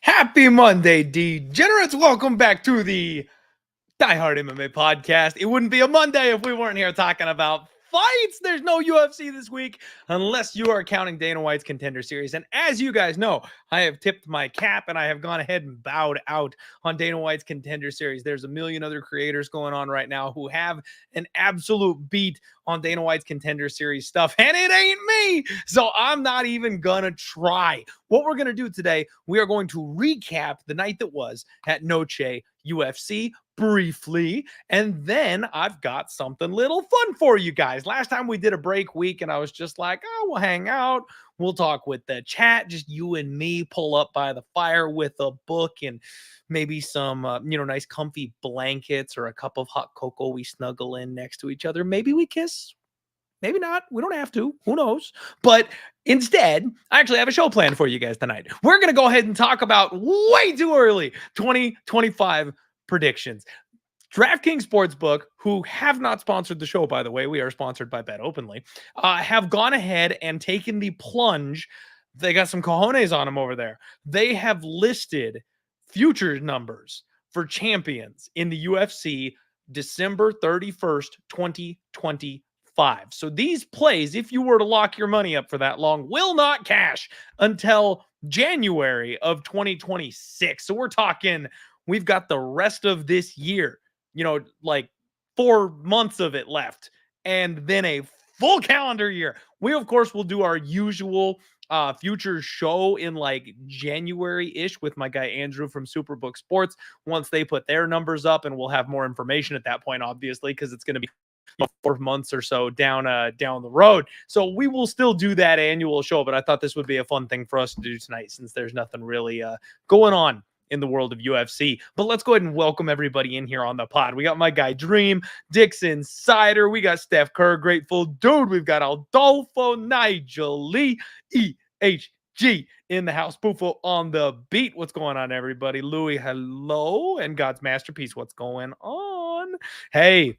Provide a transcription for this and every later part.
Happy Monday, degenerates. Welcome back to the DieHard MMA podcast. It wouldn't be a Monday if we weren't here talking about fights. There's no UFC this week unless you are counting Dana White's Contender Series. And as you guys know, I have tipped my cap and I have gone ahead and bowed out on Dana White's Contender Series. There's a million other creators going on right now who have an absolute beat on Dana White's Contender Series stuff, and it ain't me. So I'm not even gonna try. What we're gonna do today, we are going to recap the night that was at Noche UFC briefly, and then I've got something little fun for you guys. Last time we did a break week and I was just like, oh, we'll hang out, we'll talk with the chat, just you and me, pull up by the fire with a book and maybe some nice comfy blankets or a cup of hot cocoa. We snuggle in next to each other, maybe we kiss, maybe not, we don't have to, who knows. But instead, I actually have a show planned for you guys tonight. We're going to go ahead and talk about way too early 2025 predictions. DraftKings Sportsbook, who have not sponsored the show, by the way, we are sponsored by Bet Openly, have gone ahead and taken the plunge. They got some cojones on them over there. They have listed future numbers for champions in the UFC December 31st, 2025. So these plays, if you were to lock your money up for that long, will not cash until January of 2026. So we're talking, we've got the rest of this year, like 4 months of it left, and then a full calendar year. We, of course, will do our usual future show in like January-ish with my guy Andrew from Superbook Sports once they put their numbers up, and we'll have more information at that point, obviously, because it's going to be 4 months or so down the road. So we will still do that annual show, but I thought this would be a fun thing for us to do tonight since there's nothing really going on in the world of UFC. But let's go ahead and welcome everybody in here on the pod. We got my guy Dream, Dixon Sider, we got Steph Kerr, Grateful Dude, we've got Aldolfo, Nigel Lee, EHG in the house, Bufo on the beat. What's going on, everybody? Louis, hello, and God's Masterpiece, what's going on? Hey,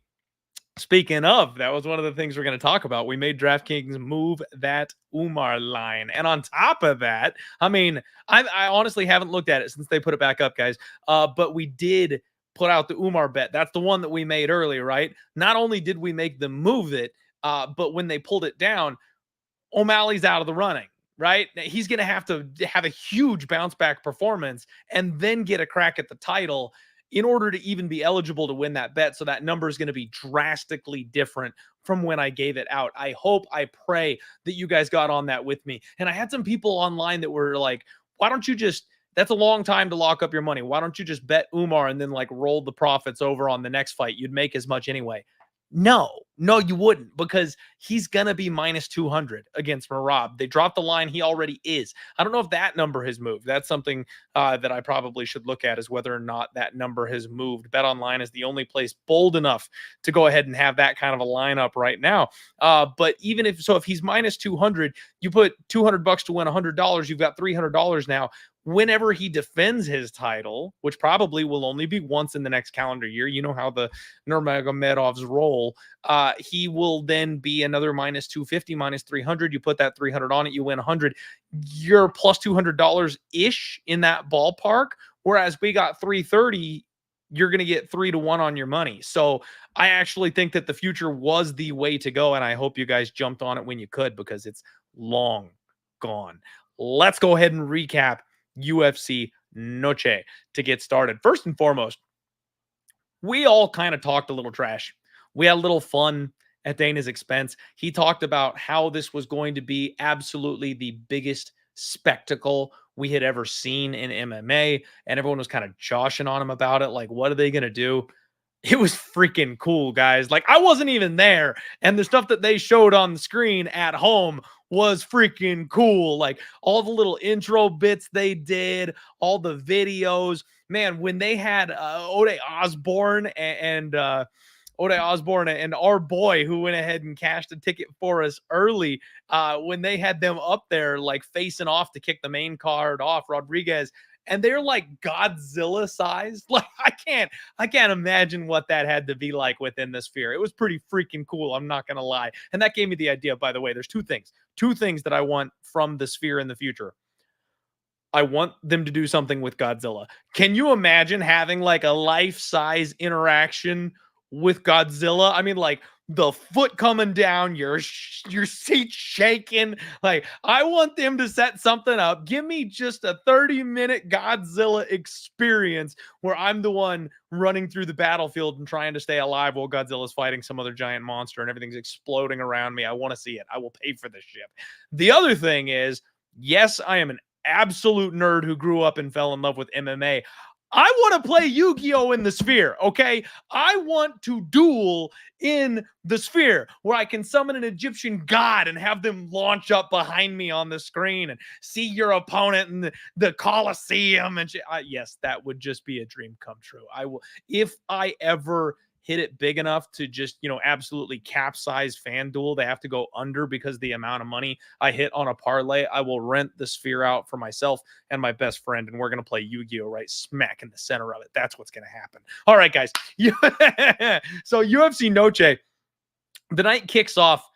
speaking of, that was one of the things we're going to talk about. We made DraftKings move that Umar line. And on top of that, I mean, I honestly haven't looked at it since they put it back up, guys. But we did put out the Umar bet. That's the one that we made earlier, right? Not only did we make them move it, but when they pulled it down, O'Malley's out of the running, right? He's going to have a huge bounce back performance and then get a crack at the title in order to even be eligible to win that bet. So that number is going to be drastically different from when I gave it out. I hope, I pray that you guys got on that with me. And I had some people online that were like, why don't you just, that's a long time to lock up your money. Why don't you just bet Umar and then like roll the profits over on the next fight? You'd make as much anyway. No, you wouldn't, because he's going to be minus 200 against Merab. They dropped the line. He already is. I don't know if that number has moved. That's something that I probably should look at, is whether or not that number has moved. BetOnline is the only place bold enough to go ahead and have that kind of a lineup right now. But even if he's minus 200, you put $200 to win $100, you've got $300 now. Whenever he defends his title, which probably will only be once in the next calendar year, you know how the Nurmagomedovs roll, he will then be another minus 250, minus 300. You put that 300 on it, you win 100. You're plus $200-ish in that ballpark, whereas we got 330. You're going to get 3-1 on your money. So I actually think that the future was the way to go, and I hope you guys jumped on it when you could, because it's long gone. Let's go ahead and recap UFC Noche to get started. First and foremost, we all kind of talked a little trash. We had a little fun at Dana's expense. He talked about how this was going to be absolutely the biggest spectacle we had ever seen in MMA, and everyone was kind of joshing on him about it. Like, what are they going to do? It was freaking cool, guys. Like, I wasn't even there, and the stuff that they showed on the screen at home was freaking cool. Like all the little intro bits they did, all the videos. Man, when they had Ode Osborne and our boy who went ahead and cashed a ticket for us early, when they had them up there like facing off to kick the main card off, Rodriguez, and they're like Godzilla sized. Like I can't imagine what that had to be like within the sphere. It was pretty freaking cool, I'm not gonna lie. And that gave me the idea, by the way. There's two things that I want from the sphere in the future. I want them to do something with Godzilla. Can you imagine having like a life-size interaction with Godzilla? I mean, like the foot coming down, your seat shaking. Like, I want them to set something up. Give me just a 30-minute Godzilla experience where I'm the one running through the battlefield and trying to stay alive while Godzilla's fighting some other giant monster and everything's exploding around me. I want to see it. I will pay for this shit. The other thing is, yes, I am an absolute nerd who grew up and fell in love with MMA. I want to play Yu-Gi-Oh in the sphere, okay? I want to duel in the sphere where I can summon an Egyptian god and have them launch up behind me on the screen and see your opponent in the Coliseum and shit. Yes, that would just be a dream come true. I will, if I ever hit it big enough to just, absolutely capsize FanDuel. They have to go under because of the amount of money I hit on a parlay. I will rent the sphere out for myself and my best friend, and we're going to play Yu-Gi-Oh! Right smack in the center of it. That's what's going to happen. All right, guys. So UFC Noche, the night kicks off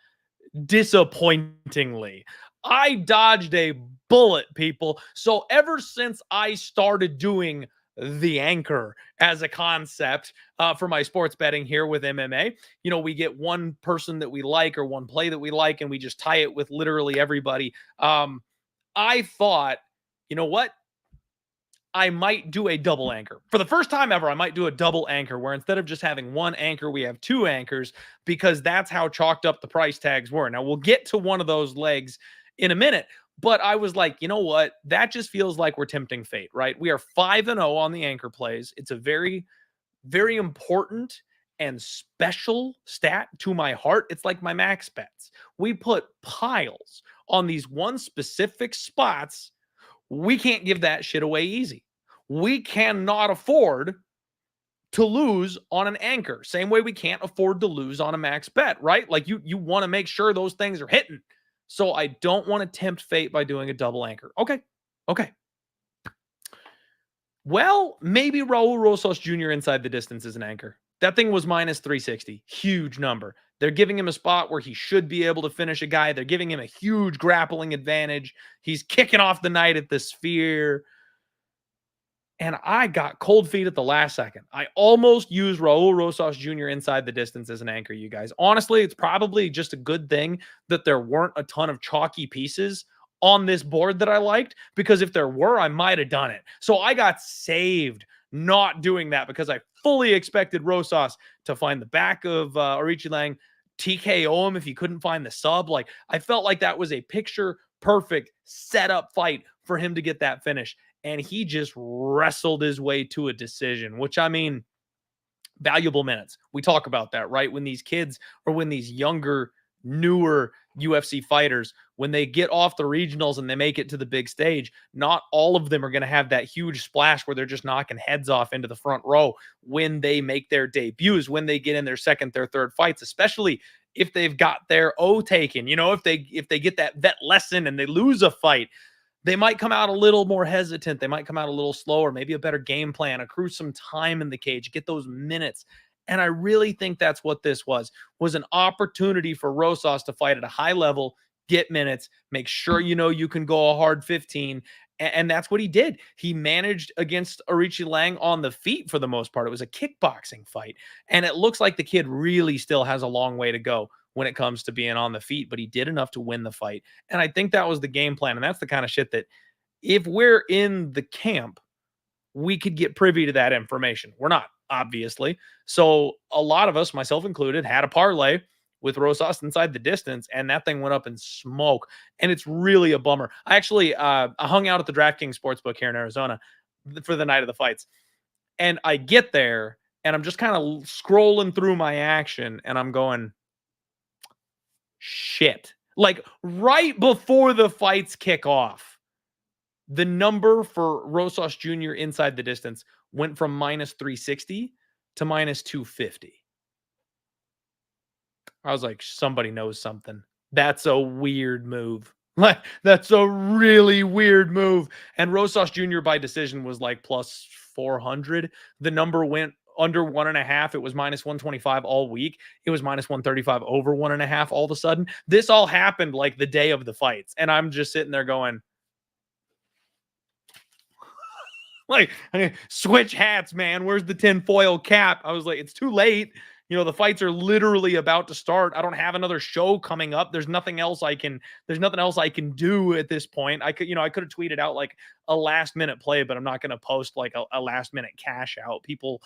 disappointingly. I dodged a bullet, people. So ever since I started doing the anchor as a concept for my sports betting here with MMA, we get one person that we like or one play that we like, and we just tie it with literally everybody. I thought, you know what? I might do a double anchor. For the first time ever, I might do a double anchor where instead of just having one anchor, we have two anchors, because that's how chalked up the price tags were. Now, we'll get to one of those legs in a minute, but I was like, you know what? That just feels like we're tempting fate, right? We are 5-0 on the anchor plays. It's a very, very important and special stat to my heart. It's like my max bets. We put piles on these one specific spots. We can't give that shit away easy. We cannot afford to lose on an anchor. Same way we can't afford to lose on a max bet, right? Like you want to make sure those things are hitting. So I don't want to tempt fate by doing a double anchor. Okay. Well, maybe Raul Rosas Jr. inside the distance is an anchor. That thing was minus 360. Huge number. They're giving him a spot where he should be able to finish a guy. They're giving him a huge grappling advantage. He's kicking off the night at the sphere. And I got cold feet at the last second. I almost used Raul Rosas Jr. inside the distance as an anchor, you guys. Honestly, it's probably just a good thing that there weren't a ton of chalky pieces on this board that I liked, because if there were, I might have done it. So I got saved not doing that, because I fully expected Rosas to find the back of Aoriqileng, TKO him if he couldn't find the sub. Like, I felt like that was a picture perfect setup fight for him to get that finish. And he just wrestled his way to a decision, which, I mean, valuable minutes. We talk about that, right? When these kids, or when these younger, newer UFC fighters, when they get off the regionals and they make it to the big stage, not all of them are going to have that huge splash where they're just knocking heads off into the front row when they make their debuts, when they get in their second, their third fights, especially if they've got their O taken. If they get that vet lesson and they lose a fight, they might come out a little more hesitant. They might come out a little slower, maybe a better game plan, accrue some time in the cage, get those minutes. And I really think that's what this was an opportunity for Rosas to fight at a high level, get minutes, make sure you can go a hard 15. And that's what he did. He managed against Aoriqileng on the feet for the most part. It was a kickboxing fight. And it looks like the kid really still has a long way to go when it comes to being on the feet, but he did enough to win the fight. And I think that was the game plan. And that's the kind of shit that, if we're in the camp, we could get privy to that information. We're not, obviously. So a lot of us, myself included, had a parlay with Rosas inside the distance, and that thing went up in smoke. And it's really a bummer. I actually I hung out at the DraftKings Sportsbook here in Arizona for the night of the fights. And I get there, and I'm just kind of scrolling through my action, and I'm going, shit. Like right before the fights kick off, the number for Rosas Jr. inside the distance went from minus 360 to minus 250. I was like, somebody knows something. That's a weird move. Like, that's a really weird move. And Rosas Jr. by decision was like plus 400. The number went under 1.5. It was minus 125 all week. It was minus 135 over 1.5 all of a sudden. This all happened like the day of the fights. And I'm just sitting there going, like, I mean, switch hats, man. Where's the tinfoil cap? I was like, it's too late. You know, the fights are literally about to start. I don't have another show coming up. There's nothing else I can do at this point. I could have tweeted out like a last minute play, but I'm not going to post like a last minute cash out. People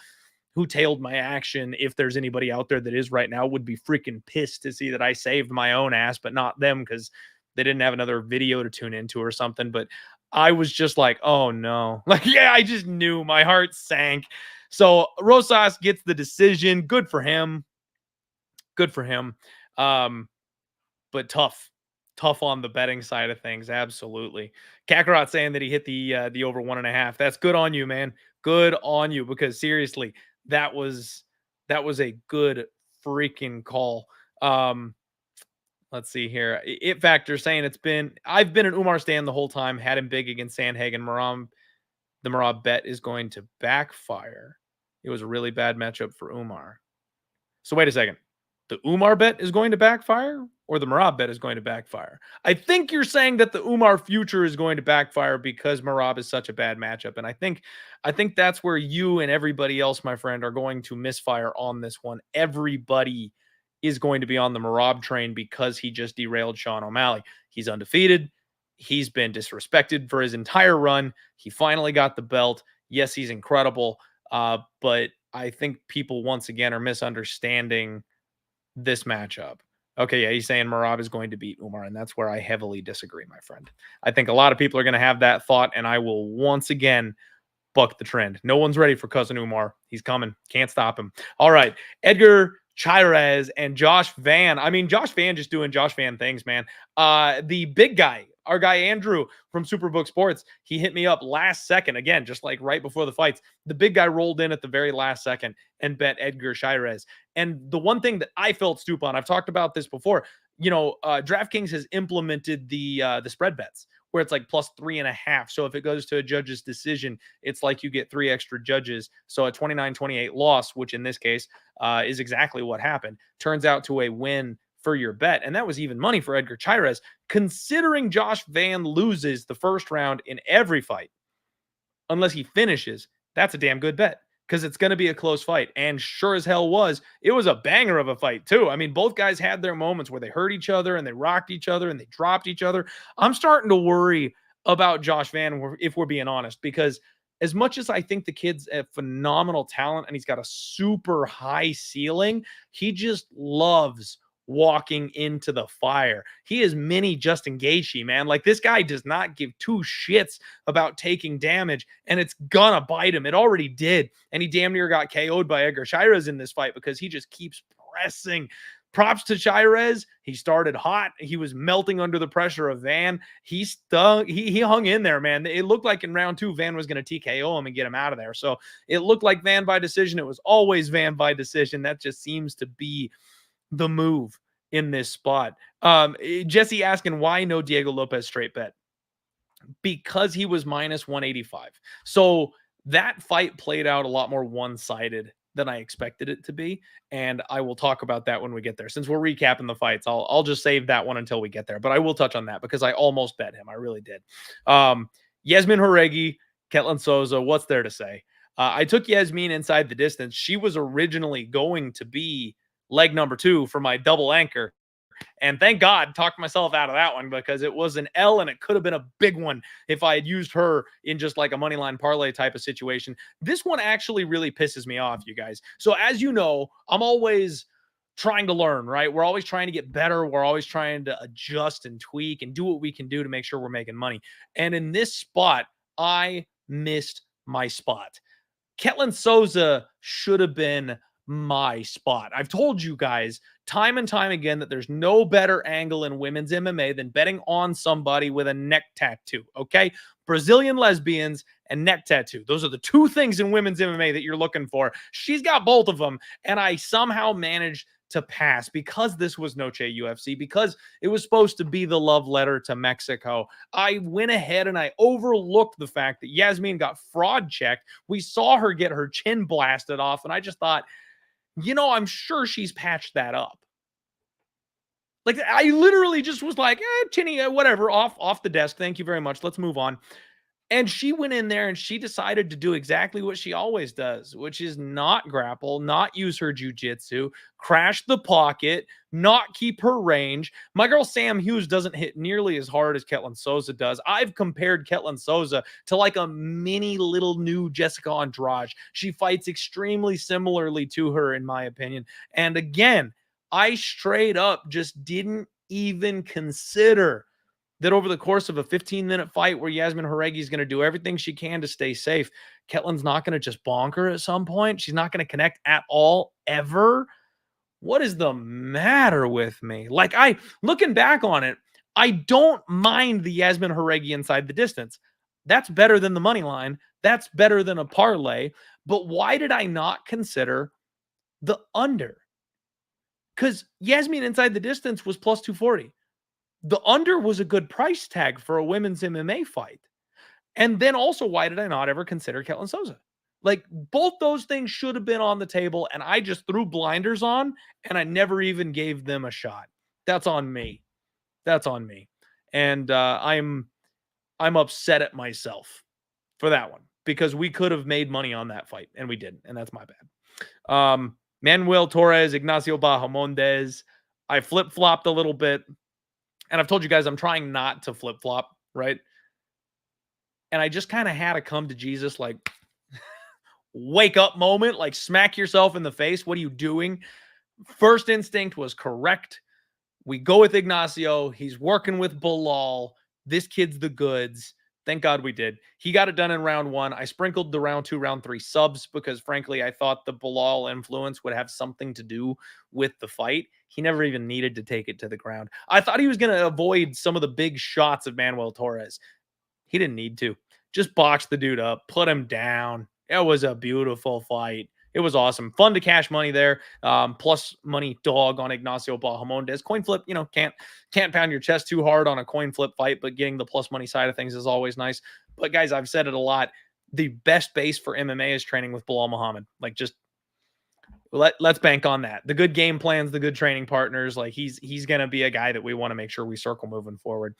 who tailed my action, if there's anybody out there that is right now, would be freaking pissed to see that I saved my own ass, but not them because they didn't have another video to tune into or something. But I was just like, oh no. Like, yeah, I just knew, my heart sank. So Rosas gets the decision. Good for him. Good for him. But tough on the betting side of things. Absolutely. Kakarot saying that he hit the over 1.5. That's good on you, man. Good on you, because seriously, that was a good freaking call. Let's see here. It Factor saying I've been an Umar stan the whole time. Had him big against Sandhagen. The Merab bet is going to backfire. It was a really bad matchup for Umar. So wait a second. The Umar bet is going to backfire, or the Merab bet is going to backfire? I think you're saying that the Umar future is going to backfire because Merab is such a bad matchup. And I think that's where you and everybody else, my friend, are going to misfire on this one. Everybody is going to be on the Merab train because he just derailed Sean O'Malley. He's undefeated. He's been disrespected for his entire run. He finally got the belt. Yes, he's incredible. But I think people once again are misunderstanding this matchup. Okay, yeah, he's saying Merab is going to beat Umar, and that's where I heavily disagree, my friend. I think a lot of people are going to have that thought, and I will once again buck the trend. No one's ready for cousin Umar. He's coming. Can't stop him. All right, Edgar Chairez and Josh Van. I mean, Josh Van just doing Josh Van things, man. The big guy, our guy Andrew from Superbook Sports, he hit me up last second, again, just like right before the fights. The big guy rolled in at the very last second and bet Edgar Chairez. And the one thing that I felt stupid on, I've talked about this before, DraftKings has implemented the spread bets where it's like plus 3.5. So if it goes to a judge's decision, it's like you get 3 extra judges. So a 29-28 loss, which in this case is exactly what happened, turns out to a win for your bet. And that was even money for Edgar Chairez, considering Josh Van loses the first round in every fight. Unless he finishes, that's a damn good bet, because it's going to be a close fight. And sure as hell was. It was a banger of a fight, too. I mean, both guys had their moments where they hurt each other and they rocked each other and they dropped each other. I'm starting to worry about Josh Van, if we're being honest, because as much as I think the kid's a phenomenal talent and he's got a super high ceiling, he just loves walking into the fire. He is mini Justin Gaethje, man. Like, this guy does not give two shits about taking damage, and it's gonna bite him. It already did, and he damn near got KO'd by Edgar Chairez in this fight because he just keeps pressing. Props to Chairez. He started hot. He was melting under the pressure of Van. He hung in there, man. It looked like in round 2, Van was going to TKO him and get him out of there. So it looked like Van by decision. It was always Van by decision. That just seems to be the move in this spot. Jesse asking why no Diego Lopez straight bet, because he was minus 185. So that fight played out a lot more one-sided than I expected it to be, and I will talk about that when we get there. Since we're recapping the fights, I'll just save that one until we get there, but I will touch on that because I almost bet him. I really did. Yasmin Horegi, Ketlin Souza, what's there to say? I took Yasmin inside the distance. She was originally going to be leg number 2 for my double anchor. And thank God, talked myself out of that one, because it was an L and it could have been a big one if I had used her in just like a money line parlay type of situation. This one actually really pisses me off, you guys. So as you know, I'm always trying to learn, right? We're always trying to get better. We're always trying to adjust and tweak and do what we can do to make sure we're making money. And in this spot, I missed my spot. Ketlin Souza should have been my spot. I've told you guys time and time again that there's no better angle in women's MMA than betting on somebody with a neck tattoo, okay? Brazilian lesbians and neck tattoo. Those are the two things in women's MMA that you're looking for. She's got both of them, and I somehow managed to pass because this was Noche UFC, because it was supposed to be the love letter to Mexico. I went ahead and I overlooked the fact that Yasmin got fraud checked. We saw her get her chin blasted off, and I just thought, I'm sure she's patched that up. Like, I literally just was like, chinny, whatever, off the desk. Thank you very much. Let's move on. And she went in there and she decided to do exactly what she always does, which is not grapple, not use her jujitsu, crash the pocket, not keep her range. My girl Sam Hughes doesn't hit nearly as hard as Ketlin Souza does. I've compared Ketlin Souza to like a mini little new Jessica Andrade. She fights extremely similarly to her, in my opinion. And again, I straight up just didn't even consider that over the course of a 15-minute fight where Yasmin Jaregui is going to do everything she can to stay safe, Ketlin's not going to just bonk her at some point. She's not going to connect at all, ever. What is the matter with me? Like, looking back on it, I don't mind the Yasmin Jaregui inside the distance. That's better than the money line. That's better than a parlay. But why did I not consider the under? Because Yasmin inside the distance was plus 240. The under was a good price tag for a women's MMA fight. And then also, why did I not ever consider Ketlin Souza? Like, both those things should have been on the table, and I just threw blinders on, and I never even gave them a shot. That's on me. That's on me. And I'm upset at myself for that one, because we could have made money on that fight, and we didn't, and that's my bad. Manuel Torres, Ignacio Bahamondes. I flip-flopped a little bit. And I've told you guys I'm trying not to flip-flop, right? And I just kind of had a come to Jesus, like, wake up moment, like smack yourself in the face. What are you doing? First instinct was correct. We go with Ignacio. He's working with Bilal. This kid's the goods. Thank God we did. He got it done in round one. I sprinkled the round 2, round 3 subs because, frankly, I thought the Bilal influence would have something to do with the fight. He never even needed to take it to the ground. I thought he was going to avoid some of the big shots of Manuel Torres. He didn't need to. Just box the dude up, put him down. It was a beautiful fight. It was awesome. Fun to cash money there. Plus money dog on Ignacio Bahamondes. Coin flip, can't pound your chest too hard on a coin flip fight, but getting the plus money side of things is always nice. But guys, I've said it a lot. The best base for MMA is training with Bilal Muhammad. Like, just let's bank on that. The good game plans, the good training partners. Like, he's going to be a guy that we want to make sure we circle moving forward.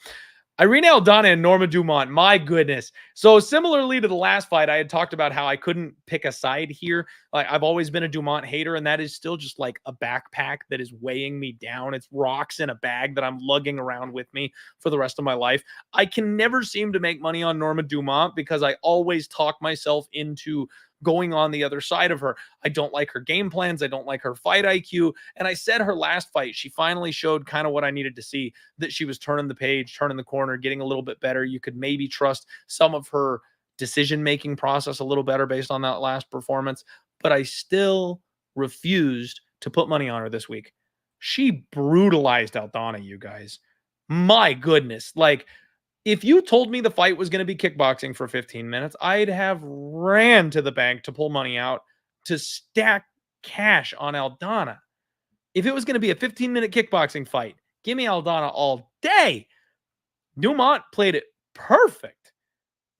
Irene Aldana and Norma Dumont, my goodness. So similarly to the last fight, I had talked about how I couldn't pick a side here. Like, I've always been a Dumont hater, and that is still just like a backpack that is weighing me down. It's rocks in a bag that I'm lugging around with me for the rest of my life. I can never seem to make money on Norma Dumont because I always talk myself into going on the other side of her. I don't like her game plans. I don't like her fight IQ. And I said her last fight, she finally showed kind of what I needed to see, that she was turning the page, turning the corner, getting a little bit better. You could maybe trust some of her decision-making process a little better based on that last performance. But I still refused to put money on her this week. She brutalized Aldana, you guys. My goodness. Like, if you told me the fight was going to be kickboxing for 15 minutes, I'd have ran to the bank to pull money out to stack cash on Aldana. If it was going to be a 15-minute kickboxing fight, give me Aldana all day. Dumont played it perfect.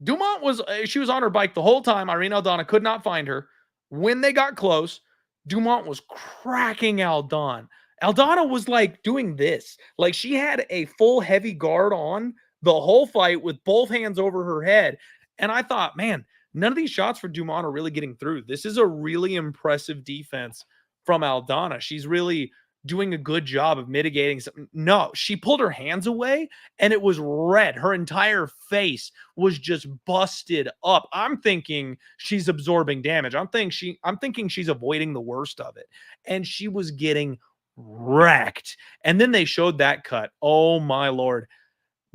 Dumont she was on her bike the whole time. Irene Aldana could not find her. When they got close, Dumont was cracking Aldana. Aldana was like doing this. Like, she had a full heavy guard on the whole fight with both hands over her head. And I thought, man, none of these shots for Dumont are really getting through. This is a really impressive defense from Aldana. She's really doing a good job of mitigating something. No, she pulled her hands away and it was red. Her entire face was just busted up. I'm thinking she's absorbing damage. I'm thinking she's avoiding the worst of it. And she was getting wrecked. And then they showed that cut. Oh my Lord.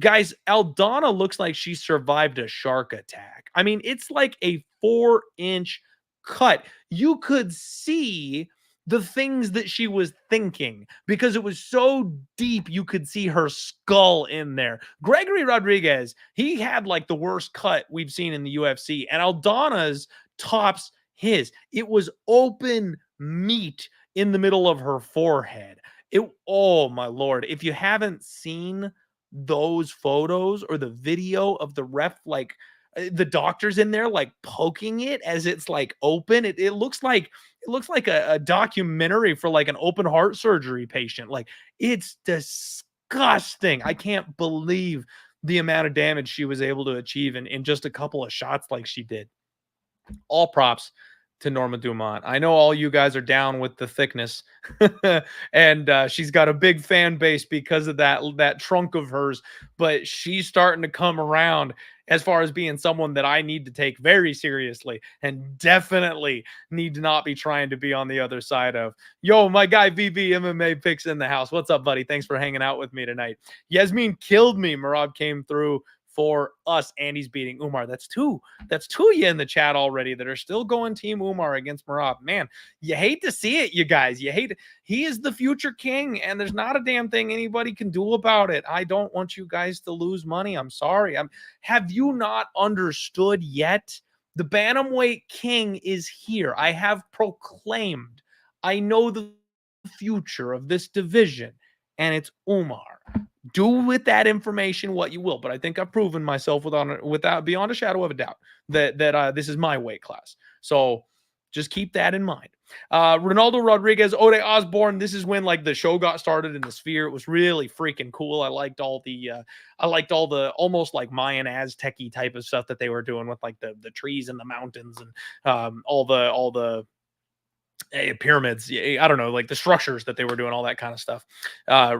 Guys, Aldana looks like she survived a shark attack. I mean, it's like a 4-inch cut. You could see the things that she was thinking, because it was so deep you could see her skull in there. Gregory Rodriguez, he had like the worst cut we've seen in the UFC, and Aldana's tops his. It was open meat in the middle of her forehead. Oh my lord, if you haven't seen those photos or the video of the ref, like the doctors in there like poking it as it's like open, it looks like a documentary for like an open heart surgery patient. Like, it's disgusting. I can't believe the amount of damage she was able to achieve in just a couple of shots like she did. All props to Norma Dumont. I know all you guys are down with the thickness, and she's got a big fan base because of that trunk of hers. But she's starting to come around as far as being someone that I need to take very seriously, and definitely need to not be trying to be on the other side of. Yo, my guy VB MMA Picks in the house. What's up, buddy? Thanks for hanging out with me tonight. Yasmin killed me. Marab came through for us. Andy's beating Umar. That's two you in the chat already that are still going Team Umar against Marab. Man, you hate to see it, you guys. You hate it. He is the future king, and there's not a damn thing anybody can do about it. I don't want you guys to lose money. I'm sorry. Have you not understood yet? The Bantamweight king is here. I have proclaimed. I know the future of this division, and it's Umar. Do with that information what you will, but I think I've proven myself without beyond a shadow of a doubt that this is my weight class. So just keep that in mind. Ronaldo Rodriguez, Ode Osborne. This is when like the show got started in the Sphere. It was really freaking cool. I liked all the almost like Mayan Aztec-y type of stuff that they were doing with like the trees and the mountains and all the pyramids. I don't know, like the structures that they were doing, all that kind of stuff.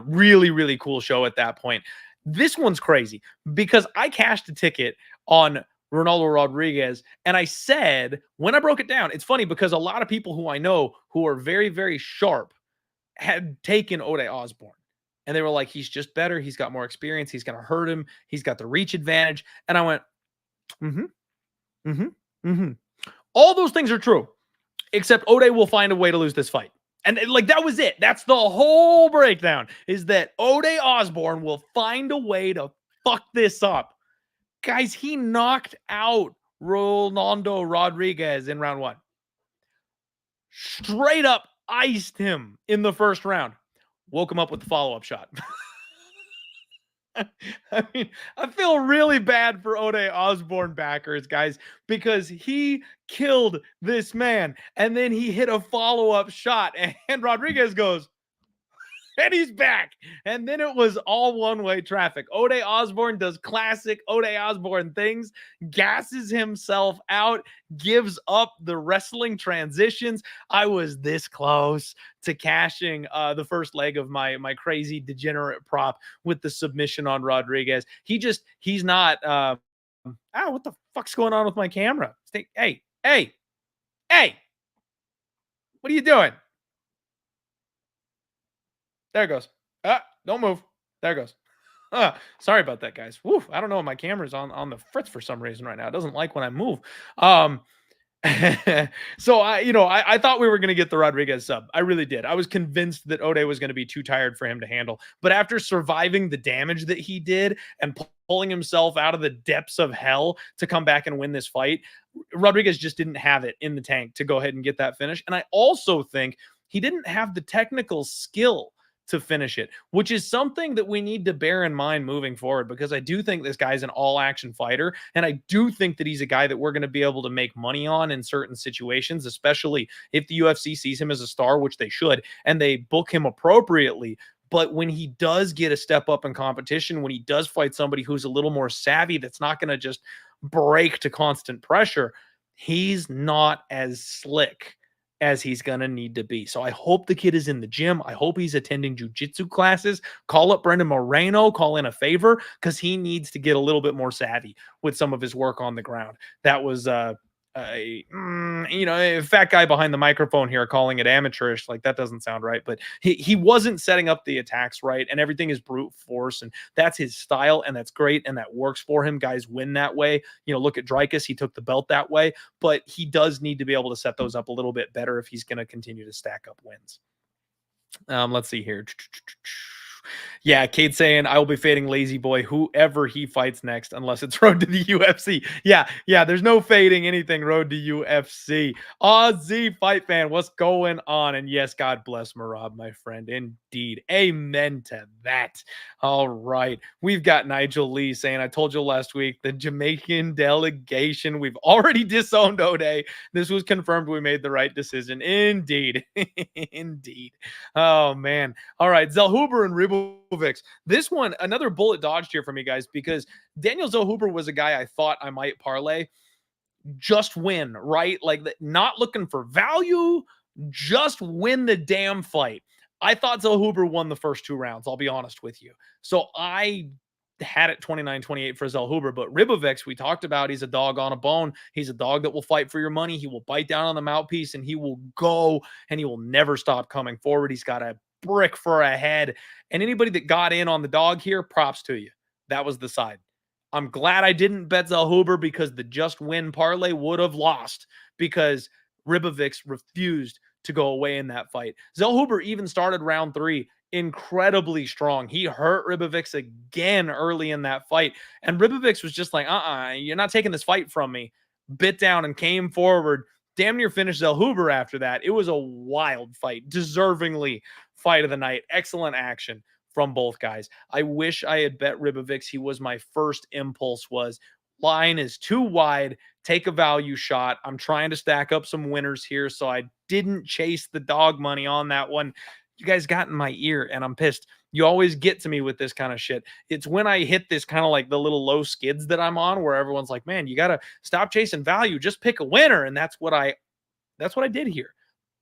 Really, really cool show at that point. This one's crazy because I cashed a ticket on Ronaldo Rodriguez, and I said, when I broke it down, it's funny because a lot of people who I know who are very, very sharp had taken Ode Osborne. And they were like, he's just better. He's got more experience. He's going to hurt him. He's got the reach advantage. And I went, all those things are true. Except Ode will find a way to lose this fight. And like, that was it. That's the whole breakdown, is that Ode Osborne will find a way to fuck this up. Guys, he knocked out Ronaldo Rodriguez in round 1. Straight up iced him in the first round. Woke him up with the follow-up shot. I mean, I feel really bad for Ode Osborne backers, guys, because he killed this man and then he hit a follow-up shot and Rodriguez goes, and he's back. And then it was all one-way traffic. Ode Osborne does classic Ode Osborne things, gasses himself out, gives up the wrestling transitions. I was this close to cashing the first leg of my crazy degenerate prop with the submission on Rodriguez. He's not, what the fuck's going on with my camera? Hey, what are you doing? There it goes. Don't move. There it goes. Sorry about that, guys. Woo, I don't know. My camera's on the fritz for some reason right now. It doesn't like when I move. So I thought we were going to get the Rodriguez sub. I really did. I was convinced that Ode was going to be too tired for him to handle. But after surviving the damage that he did and pulling himself out of the depths of hell to come back and win this fight, Rodriguez just didn't have it in the tank to go ahead and get that finish. And I also think he didn't have the technical skill to finish it, which is something that we need to bear in mind moving forward, because I do think this guy's an all-action fighter, and I do think that he's a guy that we're going to be able to make money on in certain situations, especially if the UFC sees him as a star, which they should, and they book him appropriately. But when he does get a step up in competition, when he does fight somebody who's a little more savvy, that's not going to just break to constant pressure, he's not as slick as he's going to need to be. So I hope the kid is in the gym. I hope he's attending jiu-jitsu classes. Call up Brendan Moreno, call in a favor, because he needs to get a little bit more savvy with some of his work on the ground. That was A fat guy behind the microphone here calling it amateurish. Like, that doesn't sound right, but he wasn't setting up the attacks right, and everything is brute force, and that's his style, and that's great, and that works for him. Guys win that way. Look at Dreykus. He took the belt that way, but he does need to be able to set those up a little bit better if he's going to continue to stack up wins. Let's see here. Yeah, Kate saying I will be fading Lazy Boy, whoever he fights next, unless it's Road to the UFC. Yeah, there's no fading anything Road to UFC. Aussie Fight Fan, what's going on? And yes, God bless Marab, my friend. Indeed. Amen to that. All right. We've got Nigel Lee saying, I told you last week, the Jamaican delegation, we've already disowned O'Day. This was confirmed. We made the right decision. Indeed. Indeed. Oh, man. All right. Zellhuber and Ribovics. This one, another bullet dodged here for me, guys, because Daniel Zellhuber was a guy I thought I might parlay. Just win, right? Like, not looking for value, just win the damn fight. I thought Zellhuber won the first 2 rounds, I'll be honest with you. So I had it 29-28 for Zellhuber, but Ribovics, we talked about, he's a dog on a bone. He's a dog that will fight for your money. He will bite down on the mouthpiece, and he will go, and he will never stop coming forward. He's got a brick for a head, and anybody that got in on the dog here, props to you. That was the side. I'm glad I didn't bet Zellhuber, because the just win parlay would have lost, because Ribovics refused to go away in that fight. Zellhuber even started round 3 incredibly strong. He hurt Ribovics again early in that fight, and Ribovics was just like, you're not taking this fight from me. Bit down and came forward. Damn near finished Zellhuber after that. It was a wild fight, deservingly fight of the night. Excellent action from both guys. I wish I had bet Ribovics. He was my first impulse was, line is too wide, take a value shot. I'm trying to stack up some winners here, so I didn't chase the dog money on that one. You guys got in my ear, and I'm pissed. You always get to me with this kind of shit. It's when I hit this kind of like the little low skids that I'm on, where everyone's like, man, you got to stop chasing value. Just pick a winner. And that's what I did here.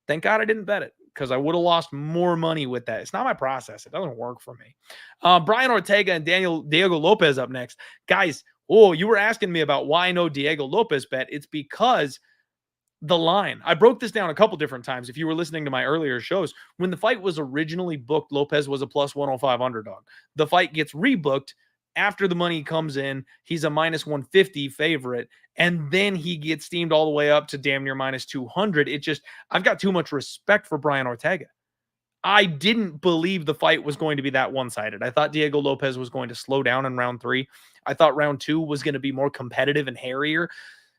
Thank God I didn't bet it, because I would have lost more money with that. It's not my process. It doesn't work for me. Brian Ortega and Diego Lopez up next. Guys, you were asking me about why no Diego Lopez bet. It's because the line. I broke this down a couple different times. If you were listening to my earlier shows, when the fight was originally booked, Lopez was a plus 105 underdog. The fight gets rebooked after the money comes in. He's a minus 150 favorite, and then he gets steamed all the way up to damn near minus 200. I've got too much respect for Brian Ortega. I didn't believe the fight was going to be that one-sided. I thought Diego Lopez was going to slow down in round 3. I thought round 2 was going to be more competitive and hairier.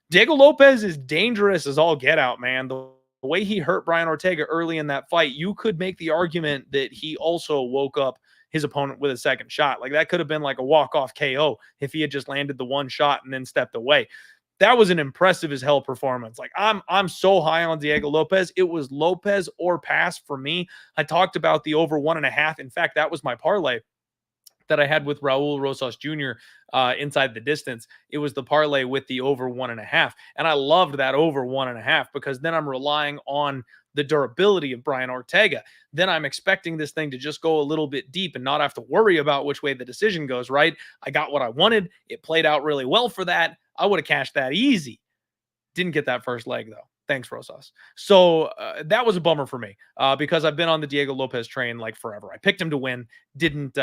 Diego Lopez is dangerous as all get out, man. The way he hurt Brian Ortega early in that fight, you could make the argument that he also woke up his opponent with a second shot. Like, that could have been like a walk-off KO if he had just landed the one shot and then stepped away. That was an impressive as hell performance. Like, I'm so high on Diego Lopez. It was Lopez or pass for me. I talked about the over 1.5. In fact, that was my parlay that I had with Raul Rosas Jr. Inside the distance. It was the parlay with the over 1.5. And I loved that over 1.5, because then I'm relying on the durability of Brian Ortega. Then I'm expecting this thing to just go a little bit deep and not have to worry about which way the decision goes, right? I got what I wanted. It played out really well for that. I would have cashed that easy. Didn't get that first leg, though. Thanks, Rosas. So that was a bummer for me, because I've been on the Diego Lopez train like forever. I picked him to win, didn't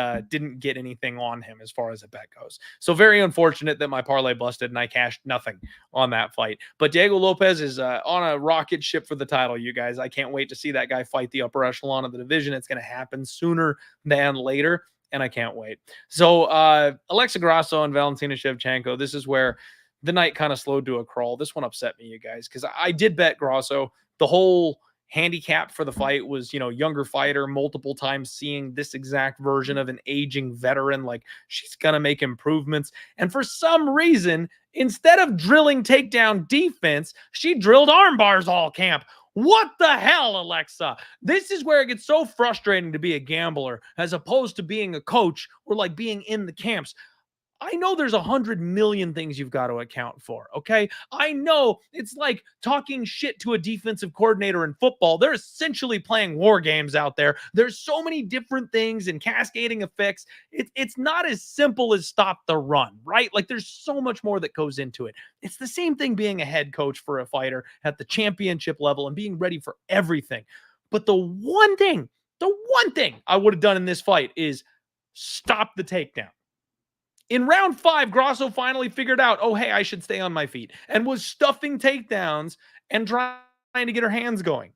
get anything on him as far as a bet goes. So very unfortunate that my parlay busted and I cashed nothing on that fight. But Diego Lopez is on a rocket ship for the title, you guys. I can't wait to see that guy fight the upper echelon of the division. It's going to happen sooner than later, and I can't wait. So Alexa Grasso and Valentina Shevchenko, this is where the night kind of slowed to a crawl. This one upset me, you guys, because I did bet Grasso. The whole handicap for the fight was, younger fighter, multiple times seeing this exact version of an aging veteran. Like, she's going to make improvements. And for some reason, instead of drilling takedown defense, she drilled arm bars all camp. What the hell, Alexa? This is where it gets so frustrating to be a gambler as opposed to being a coach or like being in the camps. I know there's 100 million things you've got to account for. Okay. I know it's like talking shit to a defensive coordinator in football. They're essentially playing war games out there. There's so many different things and cascading effects. It's not as simple as stop the run, right? Like there's so much more that goes into it. It's the same thing being a head coach for a fighter at the championship level and being ready for everything. But the one thing I would have done in this fight is stop the takedown. In round 5, Grasso finally figured out, oh, hey, I should stay on my feet, and was stuffing takedowns and trying to get her hands going.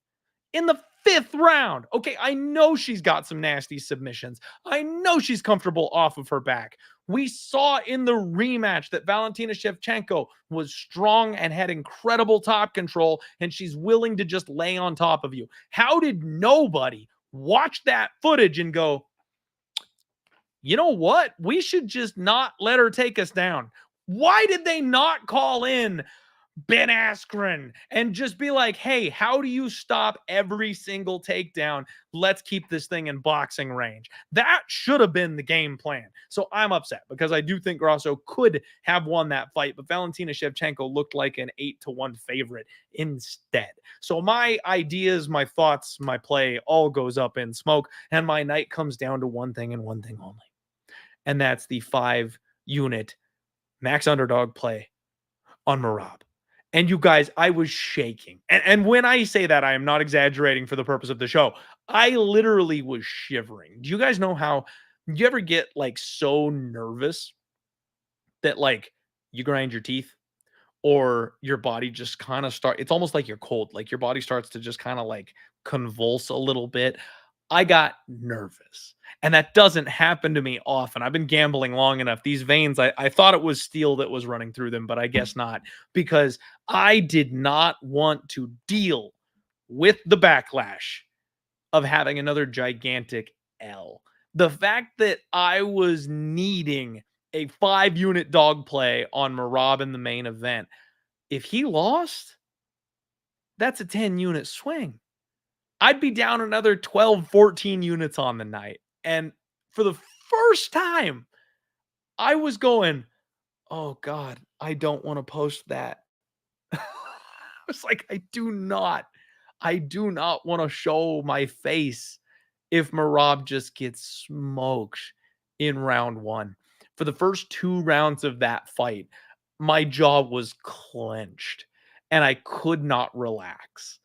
In the 5th round, okay, I know she's got some nasty submissions. I know she's comfortable off of her back. We saw in the rematch that Valentina Shevchenko was strong and had incredible top control, and she's willing to just lay on top of you. How did nobody watch that footage and go, you know what? We should just not let her take us down? Why did they not call in Ben Askren and just be like, hey, how do you stop every single takedown? Let's keep this thing in boxing range. That should have been the game plan. So I'm upset because I do think Grasso could have won that fight, but Valentina Shevchenko looked like an 8-1 favorite instead. So my ideas, my thoughts, my play all goes up in smoke, and my night comes down to one thing and one thing only. And that's the 5-unit max underdog play on Merab. And you guys, I was shaking. And when I say that, I am not exaggerating for the purpose of the show. I literally was shivering. Do you guys know how you ever get like so nervous that like you grind your teeth or your body just kind of it's almost like you're cold. Like your body starts to just kind of like convulse a little bit. I got nervous, and that doesn't happen to me often. I've been gambling long enough. These veins, I thought it was steel that was running through them, but I guess not, because I did not want to deal with the backlash of having another gigantic L. The fact that I was needing a 5-unit dog play on Merab in the main event, if he lost, that's a 10-unit swing. I'd be down another 12, 14 units on the night. And for the first time, I was going, oh God, I don't want to post that. I was like, I do not want to show my face if Merab just gets smoked in round 1. For the first 2 rounds of that fight, my jaw was clenched and I could not relax.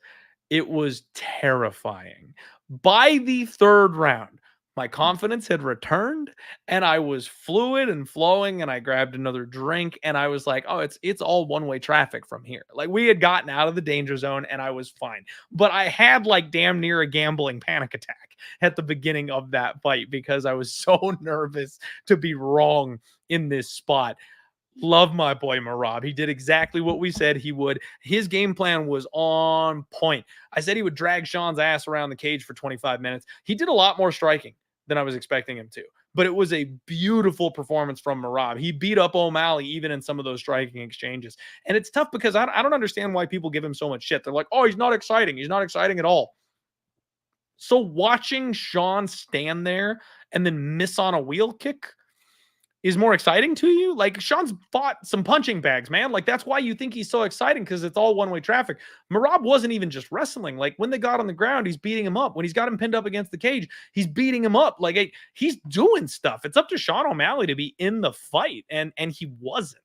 It was terrifying. By the 3rd round, my confidence had returned and I was fluid and flowing, and I grabbed another drink and I was like, oh, it's all one-way traffic from here. Like we had gotten out of the danger zone and I was fine. But I had like damn near a gambling panic attack at the beginning of that fight because I was so nervous to be wrong in this spot. Love my boy Merab. He did exactly what we said he would. His game plan was on point. I said he would drag Sean's ass around the cage for 25 minutes. He did a lot more striking than I was expecting him to. But it was a beautiful performance from Merab. He beat up O'Malley even in some of those striking exchanges. And it's tough because I don't understand why people give him so much shit. They're like, oh, he's not exciting. He's not exciting at all. So watching Sean stand there and then miss on a wheel kick is more exciting to you? Like Sean's fought some punching bags, man. Like that's why you think he's so exciting, because it's all one-way traffic. Merab wasn't even just wrestling. Like when they got on the ground, he's beating him up. When he's got him pinned up against the cage, he's beating him up. Like he's doing stuff. It's up to Sean O'Malley to be in the fight, and he wasn't.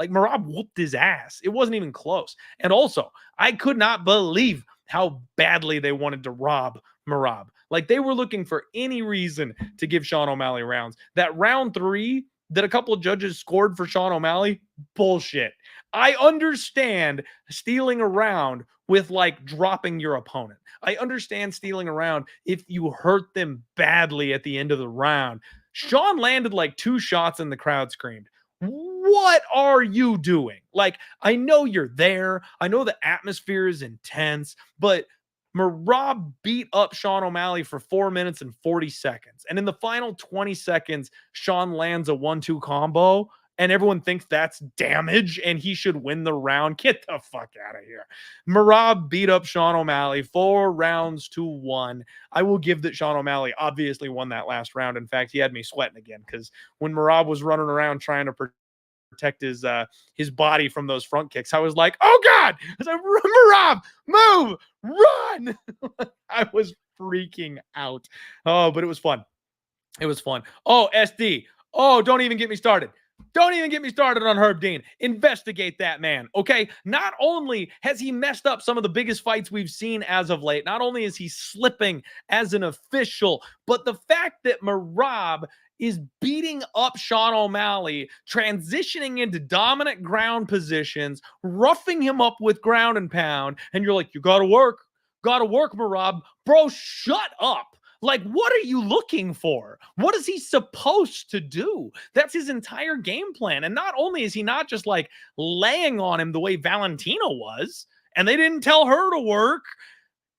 Like Merab whooped his ass. It wasn't even close. And also, I could not believe how badly they wanted to rob Merab. Like they were looking for any reason to give Sean O'Malley rounds. That round 3 that a couple of judges scored for Sean O'Malley, bullshit. I understand stealing around with like dropping your opponent. I understand stealing around if you hurt them badly at the end of the round. Sean landed like 2 shots and the crowd screamed. What are you doing? Like, I know you're there. I know the atmosphere is intense, but Merab beat up Sean O'Malley for 4 minutes and 40 seconds. And in the final 20 seconds, Sean lands a 1-2 combo and everyone thinks that's damage and he should win the round. Get the fuck out of here. Merab beat up Sean O'Malley 4-1. I will give that Sean O'Malley obviously won that last round. In fact, he had me sweating again because when Merab was running around trying to protect his body from those front kicks, I was like, oh God, I was like, Merab, move, run. I was freaking out. Oh, but it was fun. It was fun. Oh, SD. Oh, don't even get me started. Don't even get me started on Herb Dean. Investigate that man, okay? Not only has he messed up some of the biggest fights we've seen as of late, not only is he slipping as an official, but the fact that Merab is beating up Sean O'Malley, transitioning into dominant ground positions, roughing him up with ground and pound, and you're like, you gotta work, Merab. Bro, shut up. Like, what are you looking for? What is he supposed to do? That's his entire game plan. And not only is he not just like laying on him the way Valentina was, and they didn't tell her to work,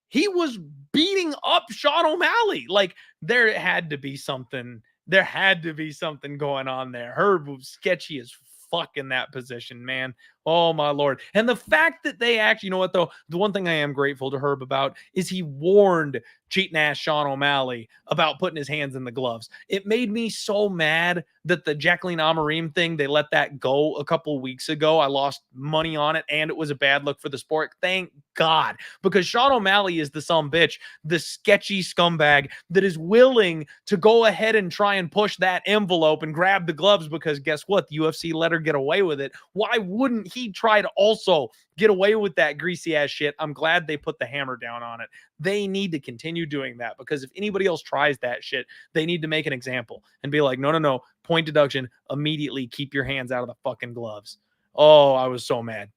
he was beating up Sean O'Malley. Like, there had to be something going on there. Herb was sketchy as fuck in that position, man. Oh my Lord. And the fact that they actually, you know what though? The one thing I am grateful to Herb about is he warned cheating ass Sean O'Malley about putting his hands in the gloves. It made me so mad that the Jacqueline Amarim thing, they let that go a couple weeks ago. I lost money on it and it was a bad look for the sport. Thank God, because Sean O'Malley is the sumbitch, the sketchy scumbag that is willing to go ahead and try and push that envelope and grab the gloves because guess what? The UFC let her get away with it. Why wouldn't he try to also get away with that greasy ass shit? I'm glad they put the hammer down on it. They need to continue doing that because if anybody else tries that shit, they need to make an example and be like, no, point deduction, immediately keep your hands out of the fucking gloves. Oh, I was so mad.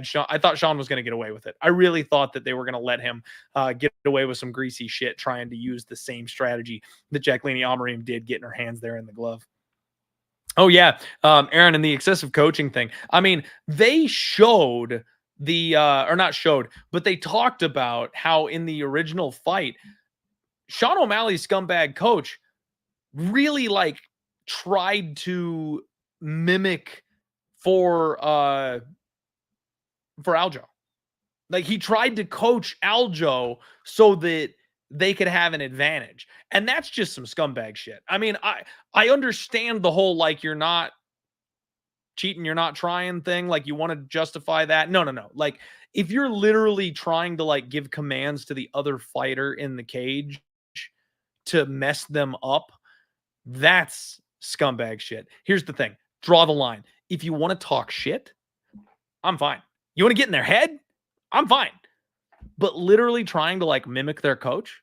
Sean, I thought Sean was going to get away with it. I really thought that they were going to let him get away with some greasy shit trying to use the same strategy that Jacqueline Amarim did, getting her hands there in the glove. Oh, yeah. Aaron, and the excessive coaching thing. I mean, they showed or not showed, but they talked about how in the original fight, Sean O'Malley's scumbag coach really like tried to mimic for Aljo. Like he tried to coach Aljo so that they could have an advantage. And that's just some scumbag shit. I mean, I understand the whole like you're not cheating, you're not trying thing. Like you want to justify that. No. Like if you're literally trying to like give commands to the other fighter in the cage to mess them up, that's scumbag shit. Here's the thing. Draw the line. If you want to talk shit, I'm fine. You want to get in their head? I'm fine. But literally trying to like mimic their coach,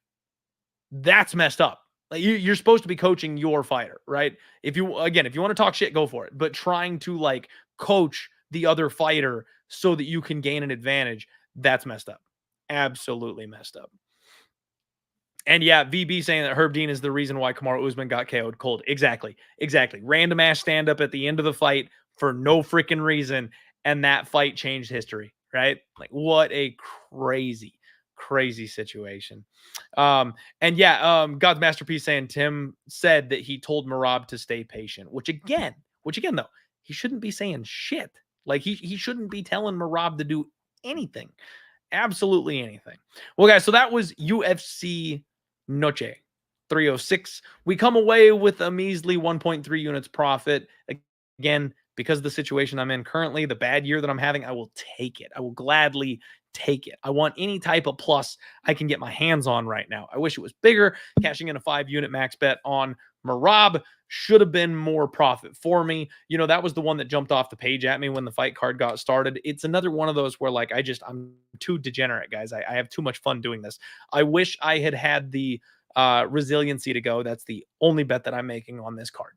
that's messed up. Like you're supposed to be coaching your fighter, right? If you want to talk shit, go for it. But trying to like coach the other fighter so that you can gain an advantage, that's messed up. Absolutely messed up. And yeah, VB saying that Herb Dean is the reason why Kamaru Usman got KO'd cold. Exactly. Random ass stand up at the end of the fight for no freaking reason. And that fight changed history, right? Like what a crazy situation. And yeah, God's Masterpiece saying Tim said that he told Merab to stay patient, which again though, he shouldn't be saying shit. Like he shouldn't be telling Merab to do anything. Absolutely anything. Well, guys, so that was UFC Noche 306. We come away with a measly 1.3 units profit. Again, because of the situation I'm in currently, the bad year that I'm having, I will take it. I will gladly take it. I want any type of plus I can get my hands on right now. I wish it was bigger. Cashing in a 5-unit max bet on Merab should have been more profit for me. You know, that was the one that jumped off the page at me when the fight card got started. It's another one of those where like I'm too degenerate, guys. I have too much fun doing this. I wish I had the resiliency to go. That's the only bet that I'm making on this card.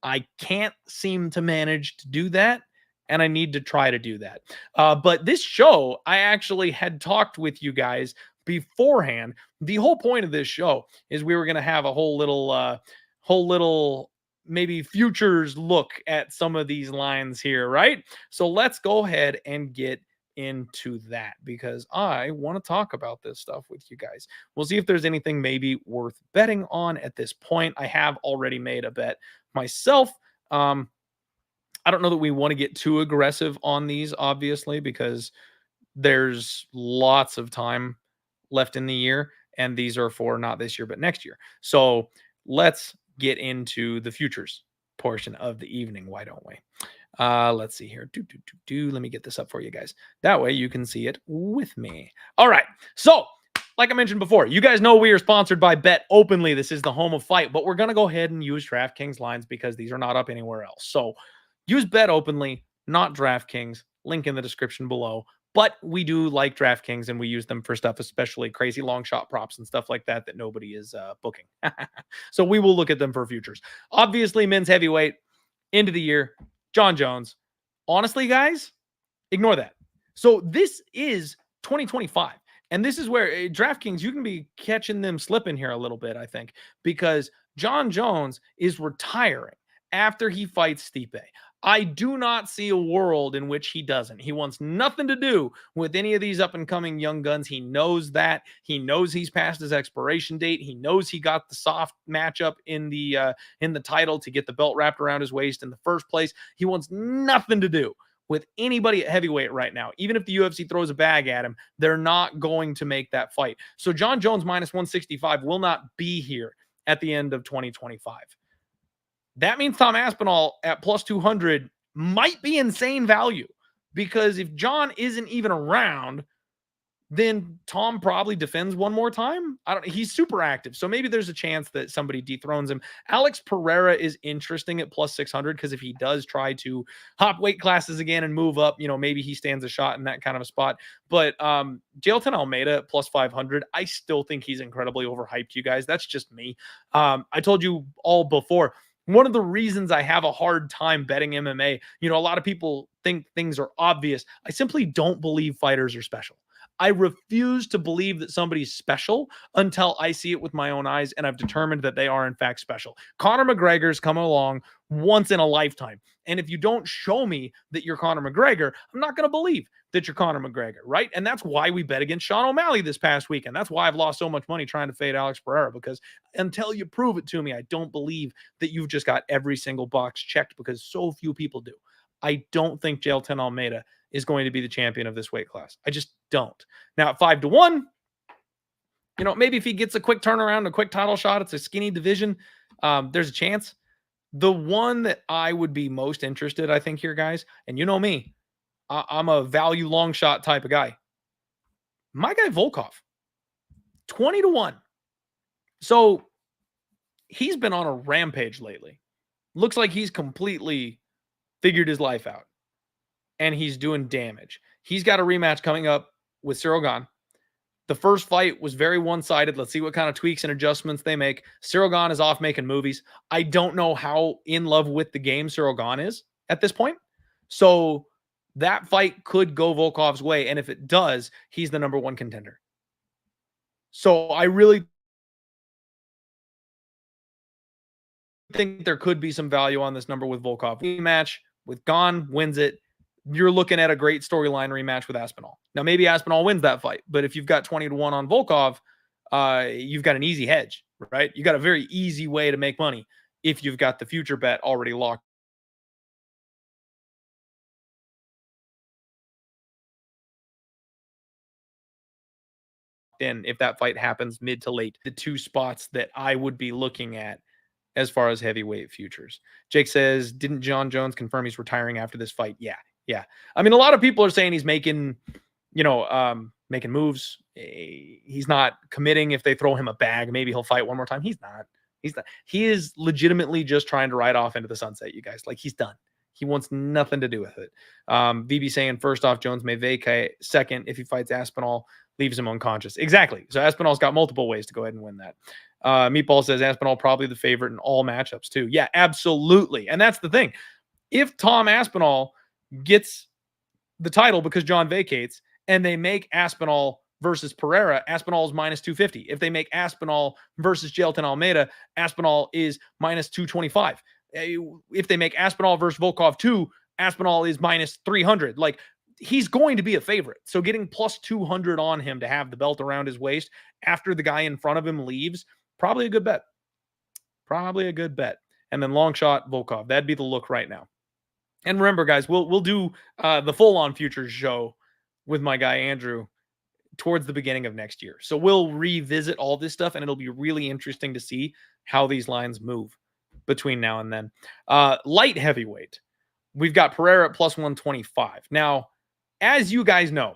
I can't seem to manage to do that, and I need to try to do that. But this show, I actually had talked with you guys beforehand. The whole point of this show is we were going to have a whole little maybe futures look at some of these lines here, right? So let's go ahead and get into that because I want to talk about this stuff with you guys. We'll see if there's anything maybe worth betting on at this point. I have already made a bet myself. I don't know that we want to get too aggressive on these, obviously, because there's lots of time left in the year, and these are for not this year, but next year. So let's get into the futures portion of the evening. Why don't we? Let's see here. Let me get this up for you guys. That way you can see it with me. All right. So, like I mentioned before, you guys know we are sponsored by Bet Openly. This is the home of fight, but we're going to go ahead and use DraftKings lines because these are not up anywhere else. So, use Bet Openly, not DraftKings. Link in the description below. But we do like DraftKings, and we use them for stuff, especially crazy long shot props and stuff like that nobody is booking. So we will look at them for futures. Obviously, men's heavyweight, end of the year, John Jones. Honestly, guys, ignore that. So this is 2025. And this is where DraftKings, you can be catching them slipping here a little bit, I think, because John Jones is retiring after he fights Stipe. I do not see a world in which he doesn't. He wants nothing to do with any of these up-and-coming young guns. He knows that. He knows he's past his expiration date. He knows he got the soft matchup in the title to get the belt wrapped around his waist in the first place. He wants nothing to do with anybody at heavyweight right now. Even if the UFC throws a bag at him, they're not going to make that fight. So John Jones minus 165 will not be here at the end of 2025. That means Tom Aspinall at plus 200 might be insane value, because if John isn't even around, then Tom probably defends one more time. He's super active. So maybe there's a chance that somebody dethrones him. Alex Pereira is interesting at plus 600, because if he does try to hop weight classes again and move up, maybe he stands a shot in that kind of a spot. But Jailton Almeida at plus 500, I still think he's incredibly overhyped, you guys. That's just me. I told you all before, one of the reasons I have a hard time betting MMA, a lot of people think things are obvious. I simply don't believe fighters are special. I refuse to believe that somebody's special until I see it with my own eyes and I've determined that they are in fact special. Conor McGregor's coming along once in a lifetime. And if you don't show me that you're Conor McGregor, I'm not going to believe that you're Conor McGregor, right? And that's why we bet against Sean O'Malley this past weekend. That's why I've lost so much money trying to fade Alex Pereira, because until you prove it to me, I don't believe that you've just got every single box checked, because so few people do. I don't think Jailton Almeida is going to be the champion of this weight class. I just don't. Now at 5-1, maybe if he gets a quick turnaround, a quick title shot, it's a skinny division, there's a chance. The one that I would be most interested, I think, here, guys, and you know me, I'm a value long shot type of guy. My guy Volkov, 20-1. So he's been on a rampage lately. Looks like he's completely figured his life out, and he's doing damage. He's got a rematch coming up with Cyril Gane. The first fight was very one-sided. Let's see what kind of tweaks and adjustments they make. Cyril Gane is off making movies. I don't know how in love with the game Cyril Gane is at this point. So that fight could go Volkov's way, and if it does, he's the number one contender. So I really think there could be some value on this number with Volkov. Rematch with Gane, wins it. You're looking at a great storyline rematch with Aspinall. Now, maybe Aspinall wins that fight, but if you've got 20-1 on Volkov, you've got an easy hedge, right? You got a very easy way to make money if you've got the future bet already locked in. If that fight happens mid to late, the two spots that I would be looking at as far as heavyweight futures. Jake says, didn't John Jones confirm he's retiring after this fight? Yeah. I mean, a lot of people are saying he's making, making moves. He's not committing. If they throw him a bag, maybe he'll fight one more time. He's not. He is legitimately just trying to ride off into the sunset, you guys. Like, he's done. He wants nothing to do with it. VB saying, first off, Jones may vacate. Second, if he fights Aspinall, leaves him unconscious. Exactly. So Aspinall's got multiple ways to go ahead and win that. Meatball says Aspinall probably the favorite in all matchups too. Yeah, absolutely. And that's the thing. If Tom Aspinall gets the title because John vacates and they make Aspinall versus Pereira, Aspinall is minus 250. If they make Aspinall versus Jailton Almeida, Aspinall is minus 225. If they make Aspinall versus Volkov 2, Aspinall is minus 300. Like, he's going to be a favorite. So getting plus 200 on him to have the belt around his waist after the guy in front of him leaves, probably a good bet. And then long shot Volkov. That'd be the look right now. And remember, guys, we'll do the full-on futures show with my guy Andrew towards the beginning of next year. So we'll revisit all this stuff, and it'll be really interesting to see how these lines move between now and then. Light heavyweight, we've got Pereira at plus 125. Now, as you guys know,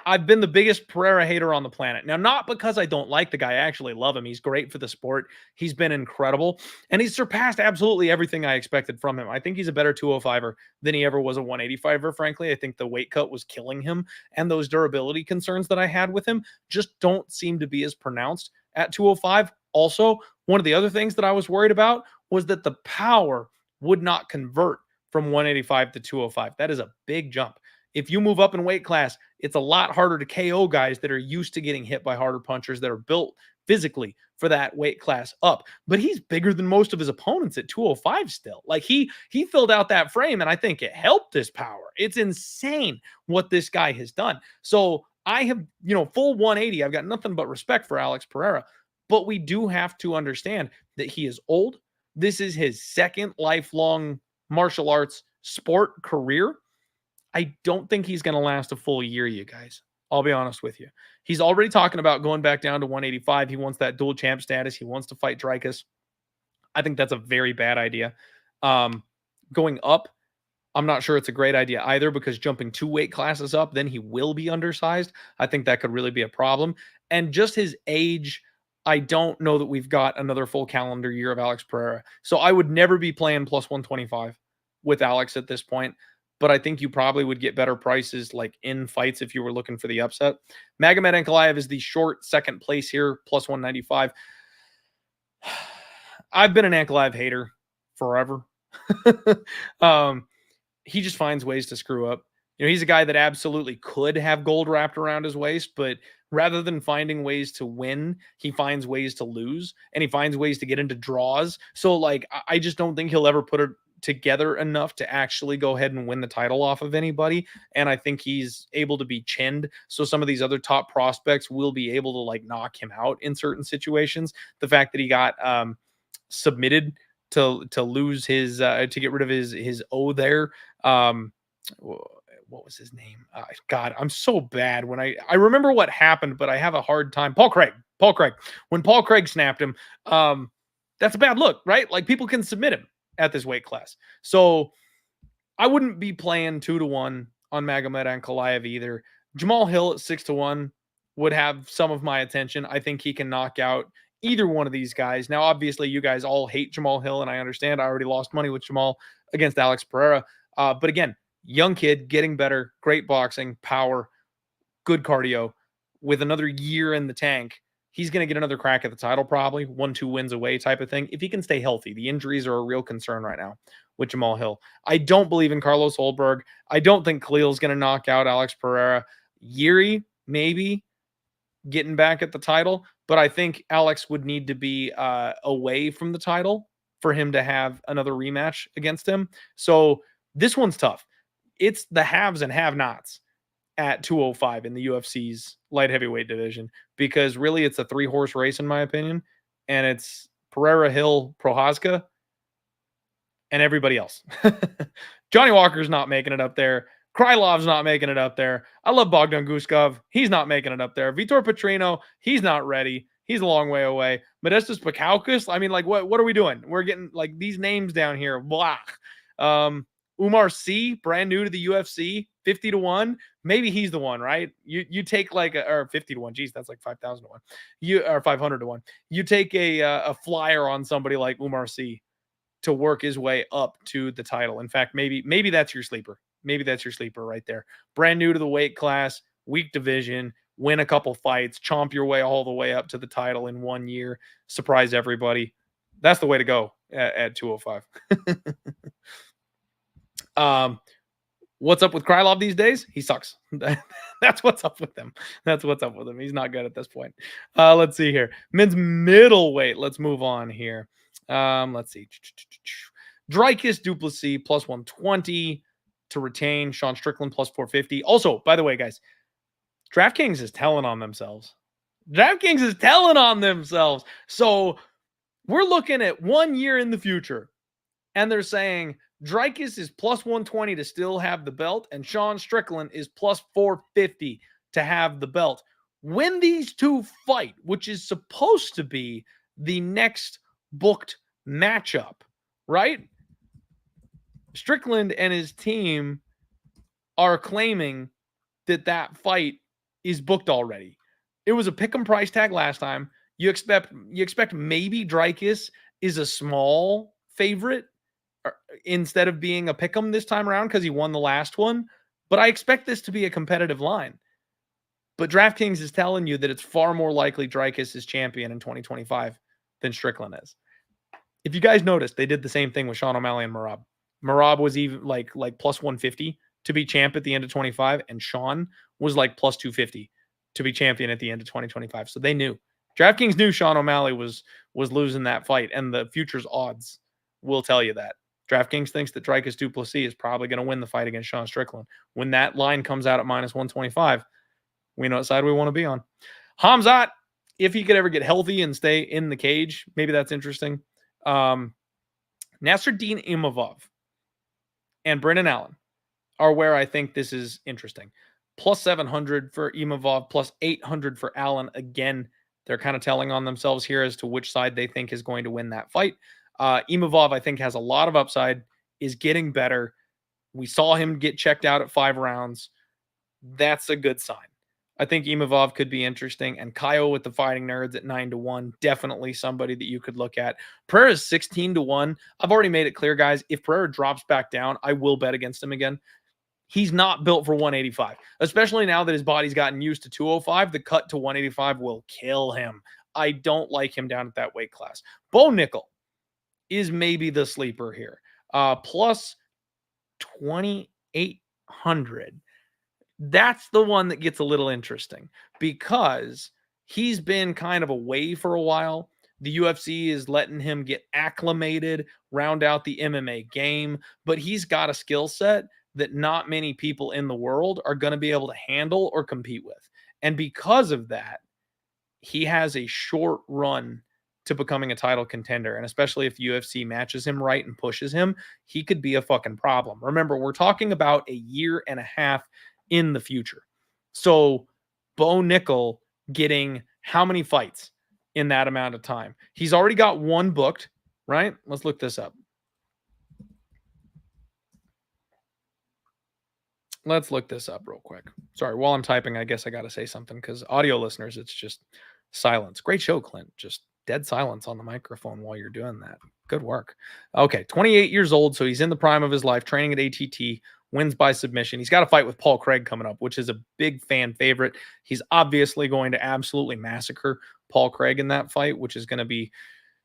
I've been the biggest Pereira hater on the planet. Now, not because I don't like the guy. I actually love him. He's great for the sport. He's been incredible. And he's surpassed absolutely everything I expected from him. I think he's a better 205er than he ever was a 185er, frankly. I think the weight cut was killing him. And those durability concerns that I had with him just don't seem to be as pronounced at 205. Also, one of the other things that I was worried about was that the power would not convert from 185 to 205. That is a big jump. If you move up in weight class, it's a lot harder to KO guys that are used to getting hit by harder punchers that are built physically for that weight class up. But he's bigger than most of his opponents at 205 still. Like he filled out that frame, and I think it helped his power. It's insane what this guy has done. So I have, full 180. I've got nothing but respect for Alex Pereira. But we do have to understand that he is old. This is his second lifelong martial arts sport career. I don't think he's going to last a full year, you guys. I'll be honest with you. He's already talking about going back down to 185. He wants that dual champ status. He wants to fight Dricus. I think that's a very bad idea. Going up, I'm not sure it's a great idea either, because jumping 2 weight classes up, then he will be undersized. I think that could really be a problem. And just his age, I don't know that we've got another full calendar year of Alex Pereira. So I would never be playing plus 125 with Alex at this point. But I think you probably would get better prices like in fights if you were looking for the upset. Magomed Ankalaev is the short second place here, plus 195. I've been an Ankalaev hater forever. He just finds ways to screw up. He's a guy that absolutely could have gold wrapped around his waist, but rather than finding ways to win, he finds ways to lose, and he finds ways to get into draws. So, I just don't think he'll ever put it together enough to actually go ahead and win the title off of anybody. And I think he's able to be chinned. So some of these other top prospects will be able to knock him out in certain situations. The fact that he got submitted to lose his, to get rid of his O there. What was his name? God, I'm so bad when I remember what happened, but I have a hard time. Paul Craig. When Paul Craig snapped him, that's a bad look, right? People can submit him at this weight class. So I wouldn't be playing 2-1 on Magomed Ankalaev either. Jamal Hill at 6-1 would have some of my attention. I think he can knock out either one of these guys. Now, obviously, you guys all hate Jamal Hill, and I understand. I already lost money with Jamal against Alex Pereira. But again, young kid, getting better, great boxing, power, good cardio. With another year in the tank, he's going to get another crack at the title, probably 1-2 wins away type of thing, if he can stay healthy. The injuries are a real concern right now with Jamal Hill. I don't believe in Carlos Holberg. I don't think Khalil's going to knock out Alex Pereira. Yuri, maybe getting back at the title, but I think Alex would need to be away from the title for him to have another rematch against him. So this one's tough. It's the haves and have-nots at 205 in the UFC's light heavyweight division, because really it's a 3-horse race in my opinion, and it's Pereira, Hill, Prochazka, and everybody else. Johnny Walker's not making it up there. Krylov's not making it up there. I love Bogdan Guskov. He's not making it up there. Vitor Petrino, he's not ready. He's a long way away. Modestas Pakaukas, I mean, what are we doing? We're getting these names down here. Blah. Umar C, brand new to the UFC, 50-1. Maybe he's the one, right? You take or 50-1. Geez, that's 5,000 to 1. Or 500 to 1. You take a flyer on somebody like Umar C to work his way up to the title. In fact, maybe that's your sleeper. Maybe that's your sleeper right there. Brand new to the weight class, weak division, win a couple fights, chomp your way all the way up to the title in 1 year, surprise everybody. That's the way to go at 205. What's up with Krylov these days? He sucks. That's what's up with him. He's not good at this point. Let's see here. Men's middleweight. Let's move on here. Let's see. Dricus Duplessis plus 120 to retain. Sean Strickland plus 450. Also, by the way, guys, DraftKings is telling on themselves. So we're looking at 1 year in the future, and they're saying Dricus is plus 120 to still have the belt, and Sean Strickland is plus 450 to have the belt. When these two fight, which is supposed to be the next booked matchup, right? Strickland and his team are claiming that fight is booked already. It was a pick'em price tag last time. You expect maybe Dricus is a small favorite instead of being a pick'em this time around because he won the last one. But I expect this to be a competitive line. But DraftKings is telling you that it's far more likely Dricus is champion in 2025 than Strickland is. If you guys noticed, they did the same thing with Sean O'Malley and Merab. Merab was even like plus 150 to be champ at the end of 25, and Sean was like plus 250 to be champion at the end of 2025. So they knew. DraftKings knew Sean O'Malley was losing that fight, and the futures odds will tell you that. DraftKings thinks that Dricus du Plessis is probably going to win the fight against Sean Strickland. When that line comes out at minus 125, we know what side we want to be on. Hamzat, if he could ever get healthy and stay in the cage, maybe that's interesting. Nasruddin Imavov and Brendan Allen are where I think this is interesting. Plus 700 for Imavov, plus 800 for Allen. Again, they're kind of telling on themselves here as to which side they think is going to win that fight. Imavov, I think, has a lot of upside, is getting better. We saw him get checked out at 5 rounds. That's a good sign. I think Imavov could be interesting. And Kyle with the Fighting Nerds at 9-1, definitely somebody that you could look at. Pereira is 16-1. I've already made it clear, guys, if Pereira drops back down, I will bet against him again. He's not built for 185, especially now that his body's gotten used to 205. The cut to 185 will kill him. I don't like him down at that weight class. Bo Nickel is maybe the sleeper here. Plus 2,800. That's the one that gets a little interesting because he's been kind of away for a while. The UFC is letting him get acclimated, round out the MMA game, but he's got a skill set that not many people in the world are going to be able to handle or compete with. And because of that, he has a short run to becoming a title contender. And especially if UFC matches him right and pushes him, he could be a fucking problem. Remember, we're talking about a year and a half in the future. So Bo Nickel getting how many fights in that amount of time? He's already got one booked, right? Let's look this up. Let's look this up real quick. Sorry, while I'm typing, I guess I got to say something because audio listeners, it's just silence. Great show, Clint. Just dead silence on the microphone while you're doing that. Good work. Okay, 28 years old, so he's in the prime of his life, training at ATT, wins by submission. He's got a fight with Paul Craig coming up, which is a big fan favorite. He's obviously going to absolutely massacre Paul Craig in that fight, which is going to be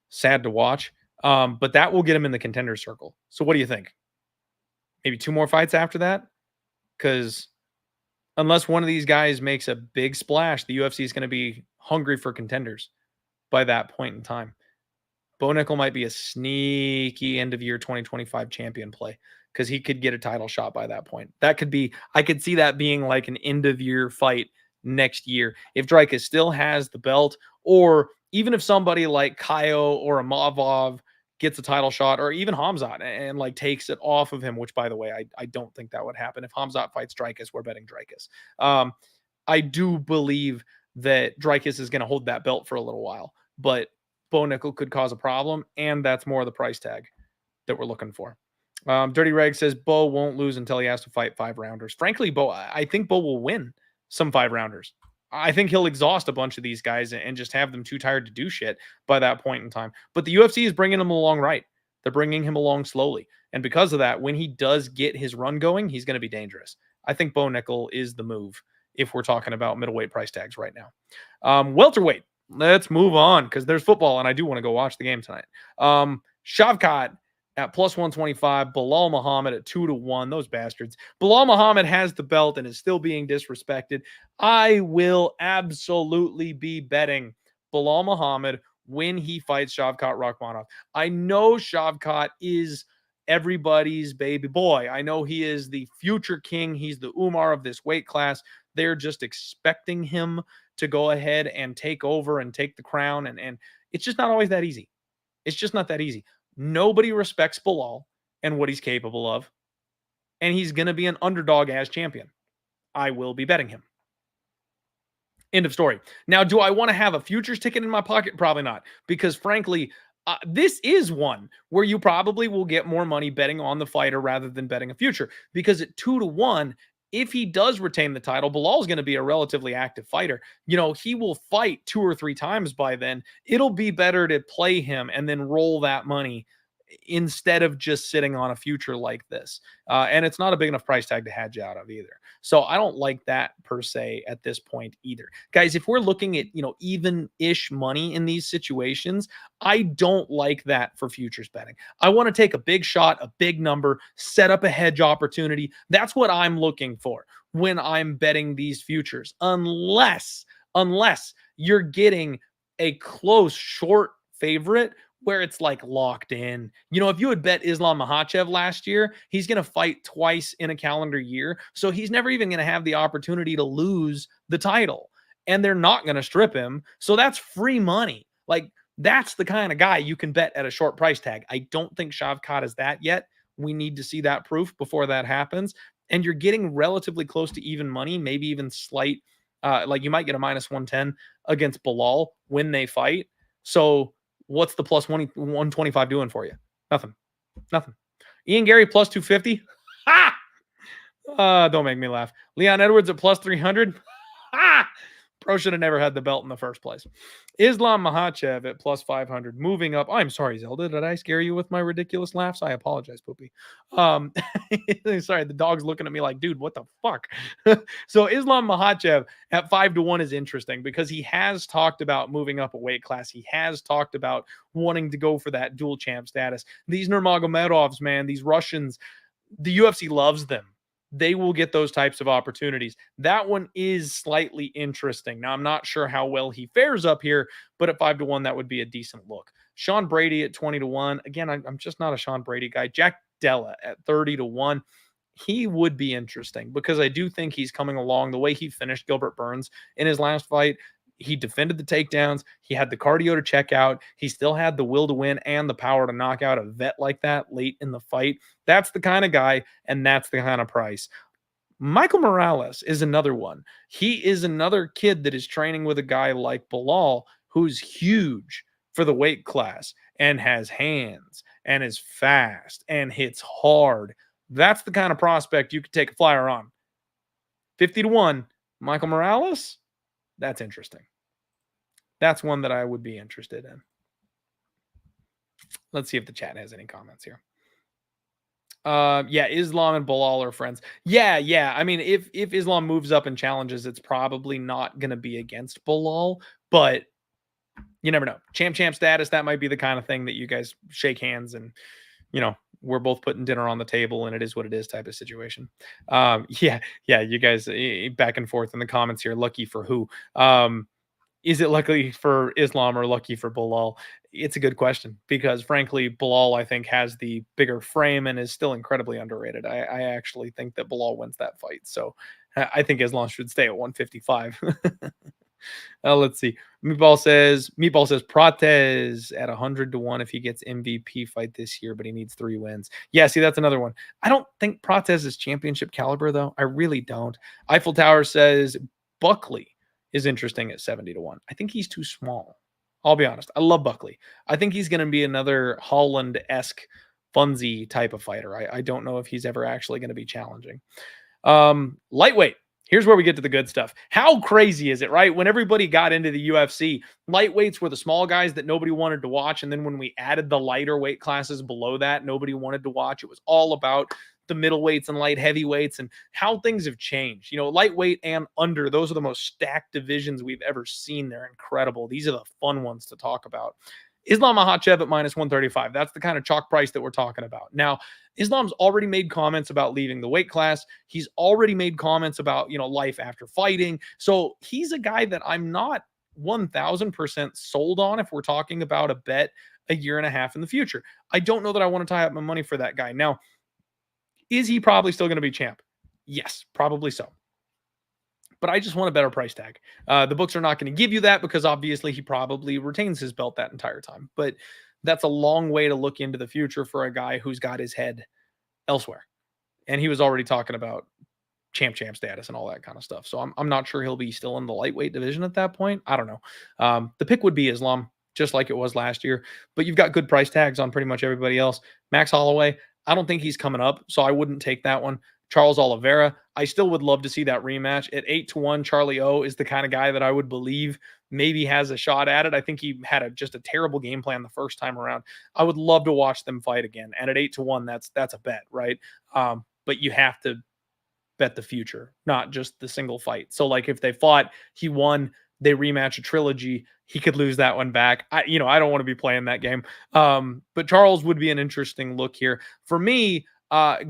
sad to watch. But that will get him in the contender circle. So what do you think? Maybe 2 more fights after that? Because unless one of these guys makes a big splash, the UFC is going to be hungry for contenders by that point in time. Bo Nickel might be a sneaky end of year 2025 champion play because he could get a title shot by that point. That could be, I could see that being like an end of year fight next year. If Dricus still has the belt, or even if somebody like Kaio or Amavov gets a title shot, or even Hamzat and like takes it off of him, which by the way, I don't think that would happen. If Hamzat fights Dricus, we're betting Dricus. I do believe that Dricus is going to hold that belt for a little while, but Bo Nickel could cause a problem, and that's more of the price tag that we're looking for. Dirty Reg says Bo won't lose until he has to fight 5-rounders. Frankly, I think Bo will win some 5-rounders. I think he'll exhaust a bunch of these guys and just have them too tired to do shit by that point in time. But the UFC is bringing him along right. They're bringing him along slowly. And because of that, when he does get his run going, he's going to be dangerous. I think Bo Nickel is the move if we're talking about middleweight price tags right now. Welterweight. Let's move on because there's football and I do want to go watch the game tonight. Shavkat at plus 125, Bilal Muhammad at 2-1. Those bastards. Bilal Muhammad has the belt and is still being disrespected. I will absolutely be betting Bilal Muhammad when he fights Shavkat Rakhmonov. I know Shavkat is everybody's baby boy. I know he is the future king. He's the Umar of this weight class. They're just expecting him to go ahead and take over and take the crown. And it's just not always that easy. It's just not that easy. Nobody respects Bilal. and what he's capable of. And he's going to be an underdog as champion. I will be betting him. End of story. Now, do I want to have a futures ticket in my pocket? Probably not, because frankly, this is one where you probably will get more money betting on the fighter rather than betting a future, because at 2-1, if he does retain the title, Bilal is going to be a relatively active fighter. He will fight 2 or 3 times by then. It'll be better to play him and then roll that money instead of just sitting on a future like this. And it's not a big enough price tag to hedge out of either. So I don't like that per se at this point either. Guys, if we're looking at, even-ish money in these situations, I don't like that for futures betting. I want to take a big shot, a big number, set up a hedge opportunity. That's what I'm looking for when I'm betting these futures. Unless you're getting a close short favorite where it's like locked in. If you had bet Islam Makhachev last year, he's going to fight twice in a calendar year. So he's never even going to have the opportunity to lose the title. And they're not going to strip him. So that's free money. Like, that's the kind of guy you can bet at a short price tag. I don't think Shavkat is that yet. We need to see that proof before that happens. And you're getting relatively close to even money, maybe even slight. Like you might get a -110 against Bilal when they fight. So what's the plus 125 doing for you? Nothing. Ian Gary plus 250. Don't make me laugh. Leon Edwards at plus 300. Pro should have never had the belt in the first place. Islam Makhachev at plus 500. Moving up. I'm sorry, Zelda. Did I scare you with my ridiculous laughs? I apologize, Poopy. Sorry, the dog's looking at me like, dude, what the fuck? So Islam Makhachev at 5-1 is interesting because he has talked about moving up a weight class. He has talked about wanting to go for that dual champ status. These Nurmagomedovs, man, these Russians, the UFC loves them. They will get those types of opportunities. That one is slightly interesting. Now, I'm not sure how well he fares up here, but at 5-1, that would be a decent look. Sean Brady at 20-1. Again, I'm just not a Sean Brady guy. Jack Della at 30-1. He would be interesting because I do think he's coming along the way he finished Gilbert Burns in his last fight. He defended the takedowns. He had the cardio to check out. He still had the will to win and the power to knock out a vet like that late in the fight. That's the kind of guy, and that's the kind of price. Michael Morales is another one. He is another kid that is training with a guy like Bilal, who's huge for the weight class and has hands and is fast and hits hard. That's the kind of prospect you could take a flyer on. 50-1, Michael Morales. That's interesting. That's one that I would be interested in. Let's see if the chat has any comments here. Yeah, Islam and Bilal are friends. Yeah. I mean, if Islam moves up and challenges, it's probably not going to be against Bilal, but you never know. Champ status, that might be the kind of thing that you guys shake hands and, we're both putting dinner on the table and it is what it is type of situation. Yeah, you guys back and forth in the comments here. Lucky for who? Is it lucky for Islam or lucky for Bilal? It's a good question because frankly, Bilal, I think, has the bigger frame and is still incredibly underrated. I actually think that Bilal wins that fight. So I think Islam should stay at 155. Let's see. Meatball says Prates at 100-1 if he gets MVP fight this year, but he needs 3 wins. Yeah, see, that's another one. I don't think Prates is championship caliber, though. I really don't. Eiffel Tower says Buckley is interesting at 70-1. I think he's too small. I'll be honest. I love Buckley. I think he's going to be another Holland-esque Funzy type of fighter. I don't know if he's ever actually going to be challenging. Lightweight. Here's where we get to the good stuff. How crazy is it, right? When everybody got into the UFC, lightweights were the small guys that nobody wanted to watch. And then when we added the lighter weight classes below that, nobody wanted to watch. It was all about the middleweights and light heavyweights and how things have changed. Lightweight and under, those are the most stacked divisions we've ever seen. They're incredible. These are the fun ones to talk about. Islam Makhachev at -135. That's the kind of chalk price that we're talking about. Now, Islam's already made comments about leaving the weight class. He's already made comments about, life after fighting. So he's a guy that I'm not 1000% sold on if we're talking about a bet a year and a half in the future. I don't know that I want to tie up my money for that guy. Now, is he probably still going to be champ? Yes, probably so. But I just want a better price tag. The books are not going to give you that because obviously he probably retains his belt that entire time. But That's a long way to look into the future for a guy who's got his head elsewhere. And he was already talking about champ status and all that kind of stuff. So I'm not sure he'll be still in the lightweight division at that point. I don't know. The pick would be Islam, just like it was last year. But you've got good price tags on pretty much everybody else. Max Holloway, I don't think he's coming up, so I wouldn't take that one. Charles Oliveira, I still would love to see that rematch. At 8-1, Charlie O is the kind of guy that I would believe maybe has a shot at it. I think he had just a terrible game plan the first time around. I would love to watch them fight again. And at 8-1, that's a bet, right? But you have to bet the future, not just the single fight. So like if they fought, he won, they rematch a trilogy, he could lose that one back. I don't want to be playing that game. But Charles would be an interesting look here. For me,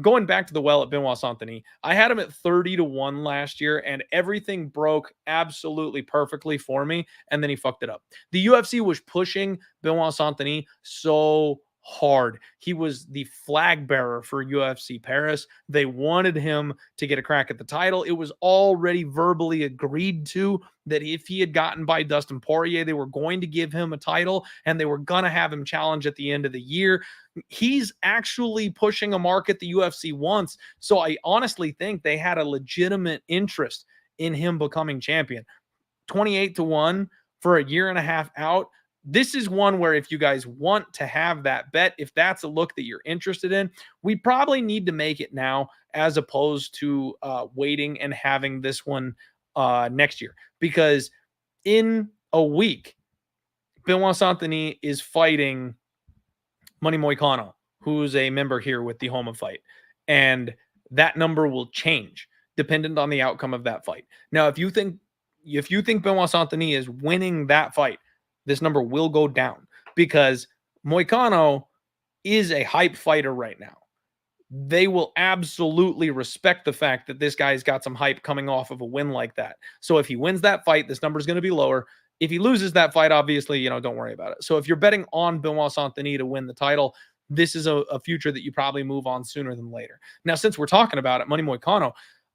going back to the well at Benoit Saint-Denis, I had him at 30-1 last year, and everything broke absolutely perfectly for me, and then he fucked it up. The UFC was pushing Benoit Saint-Denis so hard. He was the flag bearer for UFC Paris. They wanted him to get a crack at the title. It was already verbally agreed to that if he had gotten by Dustin Poirier, they were going to give him a title and they were going to have him challenge at the end of the year. He's actually pushing a mark at the UFC once. So I honestly think they had a legitimate interest in him becoming champion. 28-1 for a year and a half out. This is one where if you guys want to have that bet, if that's a look that you're interested in, we probably need to make it now as opposed to waiting and having this one next year. Because in a week, Benoit Saint-Denis is fighting Money Moicano, who's a member here with the Homa fight. And that number will change dependent on the outcome of that fight. Now, if you think Benoit Saint-Denis is winning that fight, this number will go down because Moicano is a hype fighter right now. They will absolutely respect the fact that this guy's got some hype coming off of a win like that. So if he wins that fight, this number is going to be lower. If he loses that fight, obviously, don't worry about it. So if you're betting on Benoit Saint-Denis to win the title, this is a future that you probably move on sooner than later. Now, since we're talking about it, Money Moicano,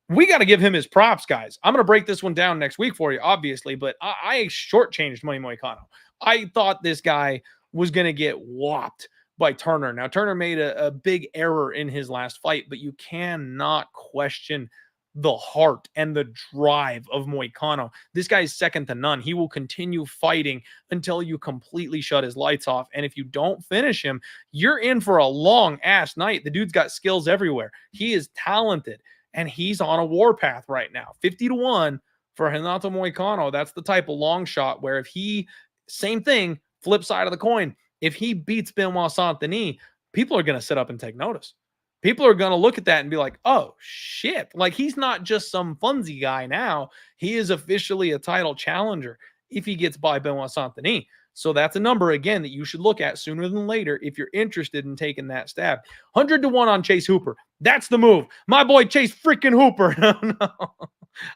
we got to give him his props, guys. I'm going to break this one down next week for you, obviously, but I shortchanged Money Moicano. I thought this guy was going to get whopped by Turner. Now, Turner made a big error in his last fight, but you cannot question the heart and the drive of Moicano. This guy is second to none. He will continue fighting until you completely shut his lights off. And if you don't finish him, you're in for a long ass night. The dude's got skills everywhere. He is talented. And he's on a warpath right now. 50-1 for Renato Moicano. That's the type of long shot where if he, same thing, flip side of the coin, if he beats Benoit Saint-Denis, people are going to sit up and take notice. People are going to look at that and be like, oh, shit. Like, he's not just some funsy guy now. He is officially a title challenger if he gets by Benoit Saint-Denis. So that's a number, again, that you should look at sooner than later if you're interested in taking that stab. 100-1 on Chase Hooper. That's the move. My boy Chase freaking Hooper. No.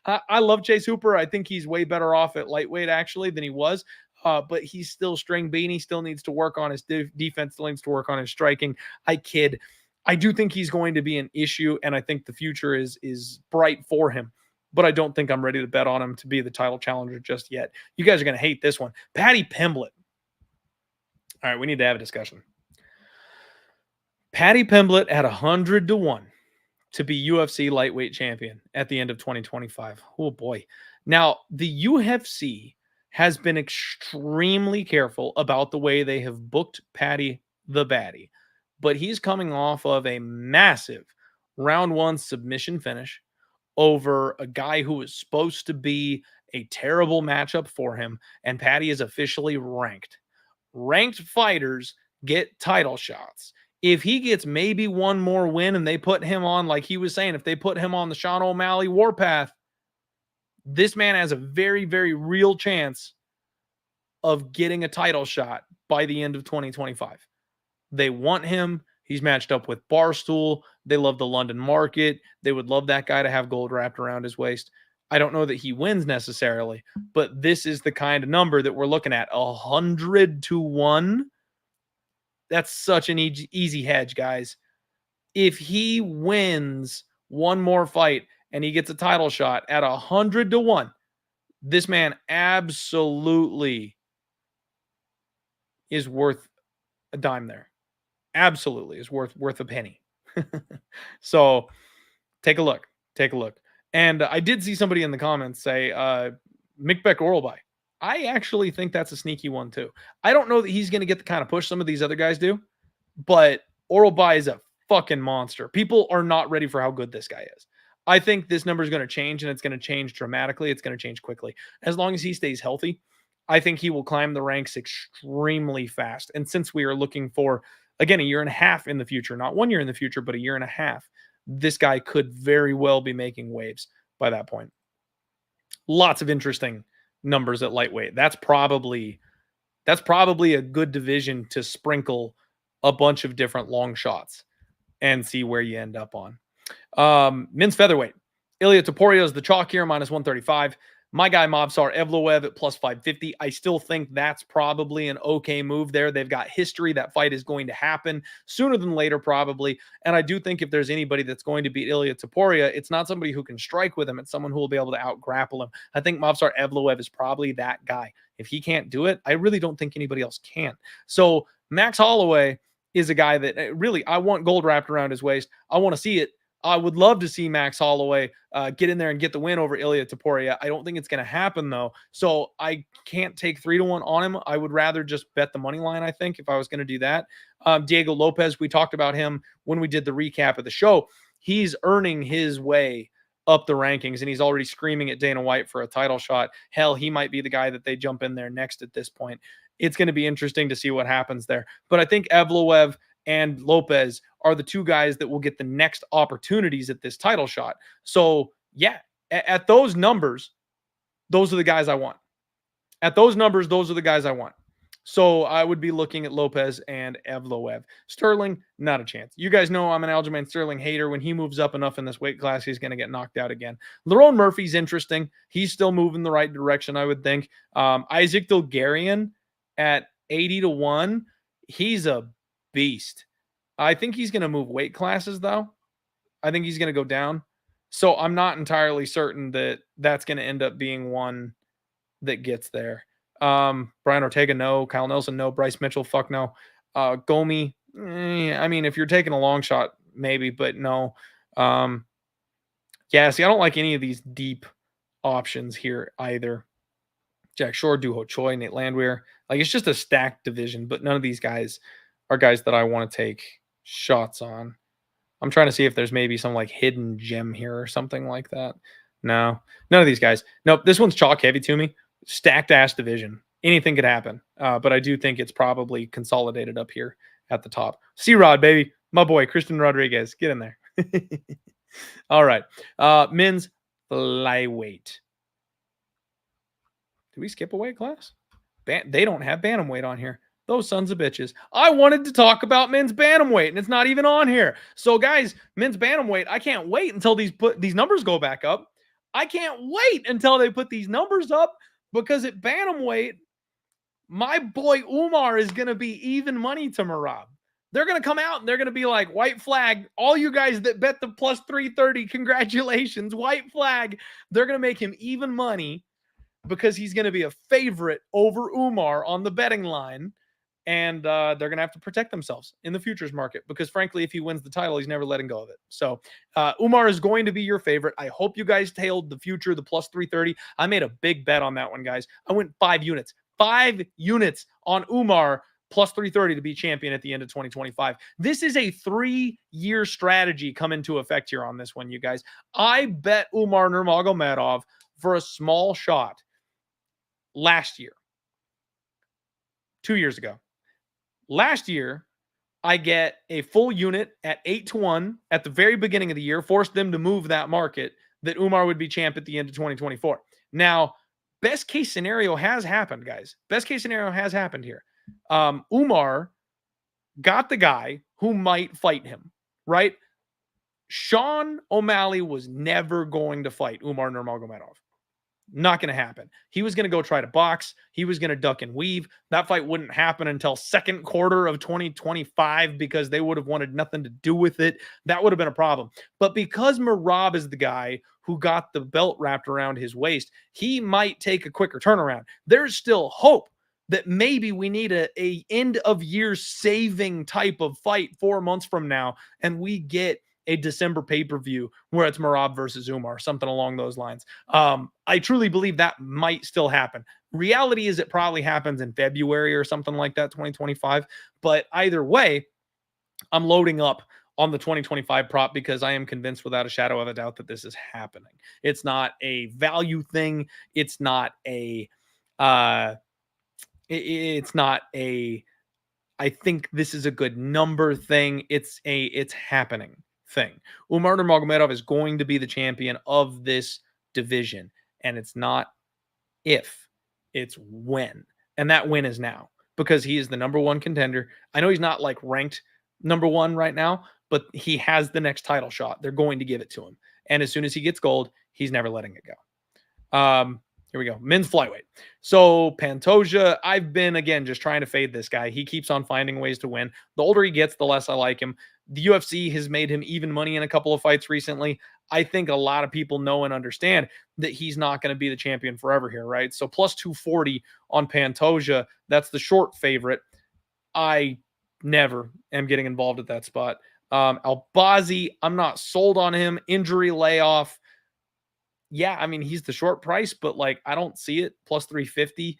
I love Chase Hooper. I think he's way better off at lightweight, actually, than he was. But he's still string bean. He still needs to work on his defense, still needs to work on his striking. I kid. I do think he's going to be an issue, and I think the future is bright for him. But I don't think I'm ready to bet on him to be the title challenger just yet. You guys are going to hate this one. Paddy Pimblett. All right, we need to have a discussion. Paddy Pimblett at 100-1 to be UFC lightweight champion at the end of 2025. Oh, boy. Now, the UFC has been extremely careful about the way they have booked Paddy the Baddie. But he's coming off of a massive round one submission finish over a guy who was supposed to be a terrible matchup for him, and Paddy is officially ranked. Ranked fighters get title shots. If he gets maybe one more win and they put him on, like he was saying, if they put him on the Sean O'Malley warpath, this man has a very, very real chance of getting a title shot by the end of 2025. They want him. He's matched up with Barstool. They love the London market. They would love that guy to have gold wrapped around his waist. I don't know that he wins necessarily, but this is the kind of number that we're looking at. 100-1. That's such an easy hedge, guys. If he wins one more fight and he gets a title shot at 100-1, this man absolutely is worth a dime there. Absolutely is worth a penny. So take a look. Take a look. And I did see somebody in the comments say, Mick Oral Buy. I actually think that's a sneaky one too. I don't know that he's going to get the kind of push some of these other guys do, but Oral Buy is a fucking monster. People are not ready for how good this guy is. I think this number is going to change, and it's going to change dramatically. It's going to change quickly. As long as he stays healthy, I think he will climb the ranks extremely fast. And since we are looking for, again, a year and a half in the future, not 1 year in the future, but a year and a half, this guy could very well be making waves by that point. Lots of interesting numbers at lightweight. That's probably a good division to sprinkle a bunch of different long shots and see where you end up on. Men's featherweight. Ilia Topuria is the chalk here, -135. My guy Movsar Evloev at +550. I still think that's probably an okay move there. They've got history. That fight is going to happen sooner than later, probably. And I do think if there's anybody that's going to beat Ilia Topuria, it's not somebody who can strike with him. It's someone who will be able to out-grapple him. I think Movsar Evloev is probably that guy. If he can't do it, I really don't think anybody else can. So Max Holloway is a guy that really, I want gold wrapped around his waist. I want to see it. I would love to see Max Holloway get in there and get the win over Ilia Topuria. I don't think it's going to happen, though. So I can't take 3-1 on him. I would rather just bet the money line, I think, if I was going to do that. Diego Lopez, we talked about him when we did the recap of the show. He's earning his way up the rankings, and he's already screaming at Dana White for a title shot. Hell, he might be the guy that they jump in there next at this point. It's going to be interesting to see what happens there. But I think Evloev and Lopez are the two guys that will get the next opportunities at this title shot. So, yeah, at those numbers, those are the guys I want. At those numbers, those are the guys I want. So I would be looking at Lopez and Evloev. Sterling, not a chance. You guys know I'm an Aljamain Sterling hater. When he moves up enough in this weight class, he's going to get knocked out again. Lerone Murphy's interesting. He's still moving the right direction, I would think. Isaac Dilgarian at 80-1. He's a beast. I think he's going to move weight classes, though. I think he's going to go down. So I'm not entirely certain that that's going to end up being one that gets there. Brian Ortega, no. Kyle Nelson, no. Bryce Mitchell, fuck no. Gomi, I mean, if you're taking a long shot, maybe, but no. Yeah, see, I don't like any of these deep options here either. Jack Shore, Duho Choi, Nate Landwehr. Like, it's just a stacked division, but none of these guys are guys that I want to take shots on. I'm trying to see if there's maybe some like hidden gem here or something like that. No, none of these guys. Nope, this one's chalk heavy to me. Stacked ass division. Anything could happen. But I do think it's probably consolidated up here at the top. C-Rod, baby. My boy, Christian Rodriguez. Get in there. All right. Men's flyweight. Did we skip a weight class? They don't have bantamweight on here. Those sons of bitches. I wanted to talk about men's bantamweight, and it's not even on here. So, guys, men's bantamweight, I can't wait until these numbers go back up. I can't wait until they put these numbers up, because at bantamweight, my boy Umar is going to be even money to Merab. They're going to come out and they're going to be like, white flag. All you guys that bet the +330, congratulations, white flag. They're going to make him even money because he's going to be a favorite over Umar on the betting line. And they're going to have to protect themselves in the futures market because, frankly, if he wins the title, he's never letting go of it. So Umar is going to be your favorite. I hope you guys tailed the future, the +330. I made a big bet on that one, guys. I went 5 units. 5 units on Umar +330 to be champion at the end of 2025. This is a 3-year strategy come into effect here on this one, you guys. I bet Umar Nurmagomedov for a small shot last year. 2 years ago. Last year, I get a full unit at 8-1 at the very beginning of the year, forced them to move that market, that Umar would be champ at the end of 2024. Now, best case scenario has happened, guys. Best case scenario has happened here. Umar got the guy who might fight him, right? Sean O'Malley was never going to fight Umar Nurmagomedov. Not going to happen. He was going to go try to box. He was going to duck and weave. That fight wouldn't happen until second quarter of 2025 because they would have wanted nothing to do with it. That would have been a problem. But because Merab is the guy who got the belt wrapped around his waist, he might take a quicker turnaround. There's still hope that maybe we need a end of year saving type of fight 4 months from now, and we get a December pay-per-view where it's Marab versus Umar, something along those lines. I truly believe that might still happen. Reality is it probably happens in February or something like that, 2025. But either way, I'm loading up on the 2025 prop because I am convinced without a shadow of a doubt that this is happening. It's not a value thing. It's not a it's not a I think this is a good number thing. It's happening thing. Umar Nurmagomedov is going to be the champion of this division, and it's not if, it's when. And that win is now because he is the number one contender. I know he's not like ranked number one right now, but he has the next title shot. They're going to give it to him. And as soon as he gets gold, he's never letting it go. Here we go. Men's flyweight. So Pantoja, I've been, again, just trying to fade this guy. He keeps on finding ways to win. The older he gets, the less I like him. The UFC has made him even money in a couple of fights recently. I think a lot of people know and understand that he's not going to be the champion forever here, right? So plus 240 on Pantoja. That's the short favorite. I never am getting involved at that spot. Albazi, I'm not sold on him. Injury layoff. Yeah, I mean, he's the short price, but like, I don't see it. Plus 350.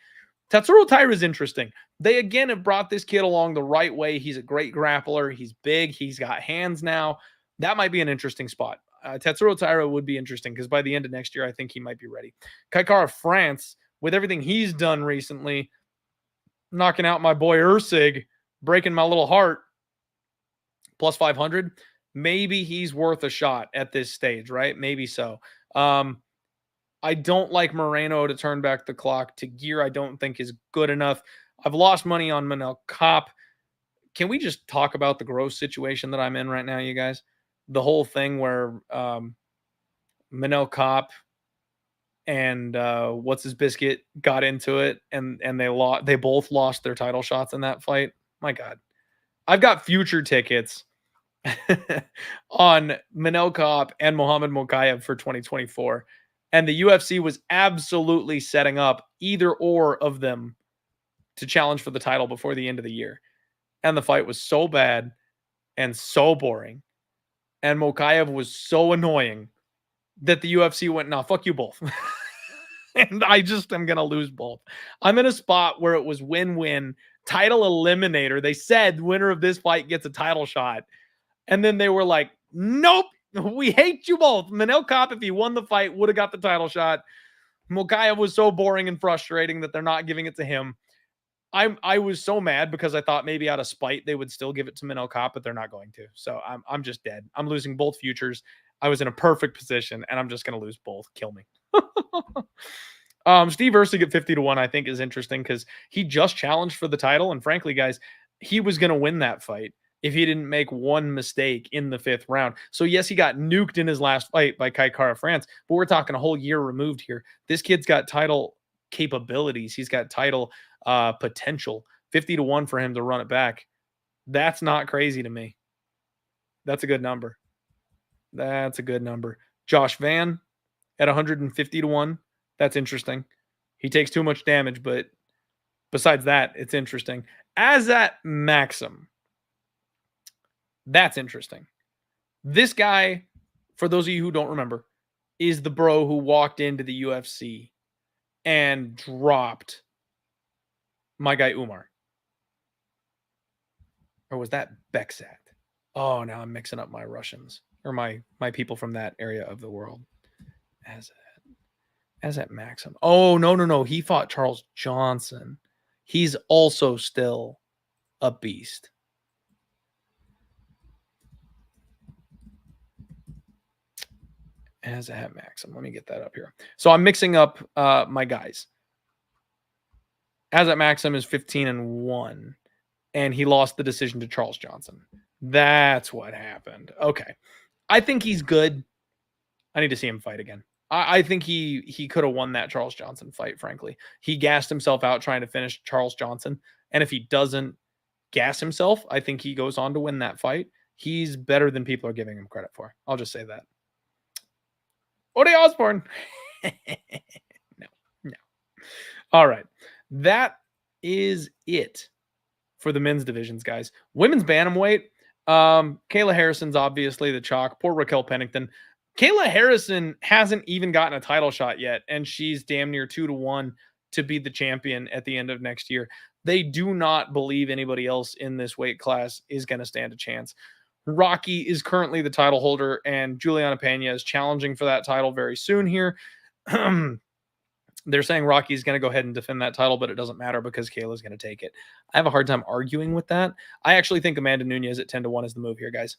Tatsuro Taira is interesting. They again have brought this kid along the right way. He's a great grappler. He's big. He's got hands now. That might be an interesting spot. Tatsuro Taira would be interesting because by the end of next year, I think he might be ready. Kaikara France, with everything he's done recently, knocking out my boy Ursig, breaking my little heart, plus 500. Maybe he's worth a shot at this stage, right? Maybe so. I don't like Moreno to turn back the clock. To gear, I don't think is good enough. I've lost money on Manel Kopp. Can we just talk about the gross situation that I'm in right now, you guys? The whole thing where Manel Kopp and what's his biscuit got into it, and they both lost their title shots in that fight. My God, I've got future tickets on Manel Kopp and Muhammad Mokaev for 2024. And the UFC was absolutely setting up either or of them to challenge for the title before the end of the year. And the fight was so bad and so boring. And Mokaev was so annoying that the UFC went, nah, fuck you both. And I just am going to lose both. I'm in a spot where it was win-win, title eliminator. They said winner of this fight gets a title shot. And then they were like, nope, we hate you both. Manel Kopp, if he won the fight, would have got the title shot. Mokaev was so boring and frustrating that they're not giving it to him. I was so mad because I thought maybe out of spite they would still give it to Manel Kopp, but they're not going to. So I'm just dead. I'm losing both futures. I was in a perfect position, and I'm just going to lose both. Kill me. Steve Ursig at 50-1, I think, is interesting because he just challenged for the title. And frankly, guys, he was going to win that fight if he didn't make one mistake in the 5th round. So yes, he got nuked in his last fight by Kaikara France, but we're talking a whole year removed here. This kid's got title capabilities. He's got title potential. 50-1 for him to run it back. That's not crazy to me. That's a good number. That's a good number. Josh Van at 150-1. That's interesting. He takes too much damage, but besides that, it's interesting. As at Maxim, that's interesting. This guy, for those of you who don't remember, is the bro who walked into the UFC and dropped my guy Umar. Or was that Beksat? Oh, now I'm mixing up my Russians or my people from that area of the world. As at Maxim. Oh, no. He fought Charles Johnson. He's also still a beast. As at Maxim. Let me get that up here. So I'm mixing up my guys. As at Maxim is 15-1. And he lost the decision to Charles Johnson. That's what happened. Okay. I think he's good. I need to see him fight again. I think he could have won that Charles Johnson fight, frankly. He gassed himself out trying to finish Charles Johnson. And if he doesn't gas himself, I think he goes on to win that fight. He's better than people are giving him credit for. I'll just say that. Ode Osborne. No. All right. That is it for the men's divisions, guys. Women's bantamweight, Kayla Harrison's obviously the chalk. Poor Raquel Pennington. Kayla Harrison hasn't even gotten a title shot yet, and she's damn near 2-1 to be the champion at the end of next year. They do not believe anybody else in this weight class is going to stand a chance. Rocky is currently the title holder, and Juliana Pena is challenging for that title very soon here. They're saying Rocky's going to go ahead and defend that title, but it doesn't matter because Kayla's going to take it. I have a hard time arguing with that. I actually think Amanda Nunes at 10-1 is the move here, guys.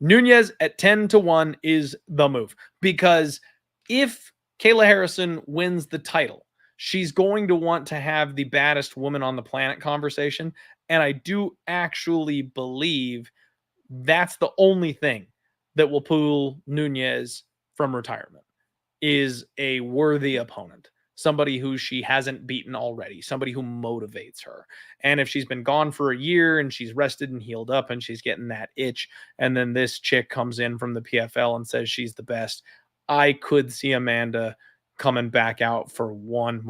Nunes at 10-1 is the move, because if Kayla Harrison wins the title, she's going to want to have the baddest woman on the planet conversation. And I do actually believe that's the only thing that will pull Nunes from retirement, is a worthy opponent, somebody who she hasn't beaten already, somebody who motivates her. And if she's been gone for a year and she's rested and healed up and she's getting that itch, and then this chick comes in from the PFL and says she's the best, I could see Amanda coming back out for one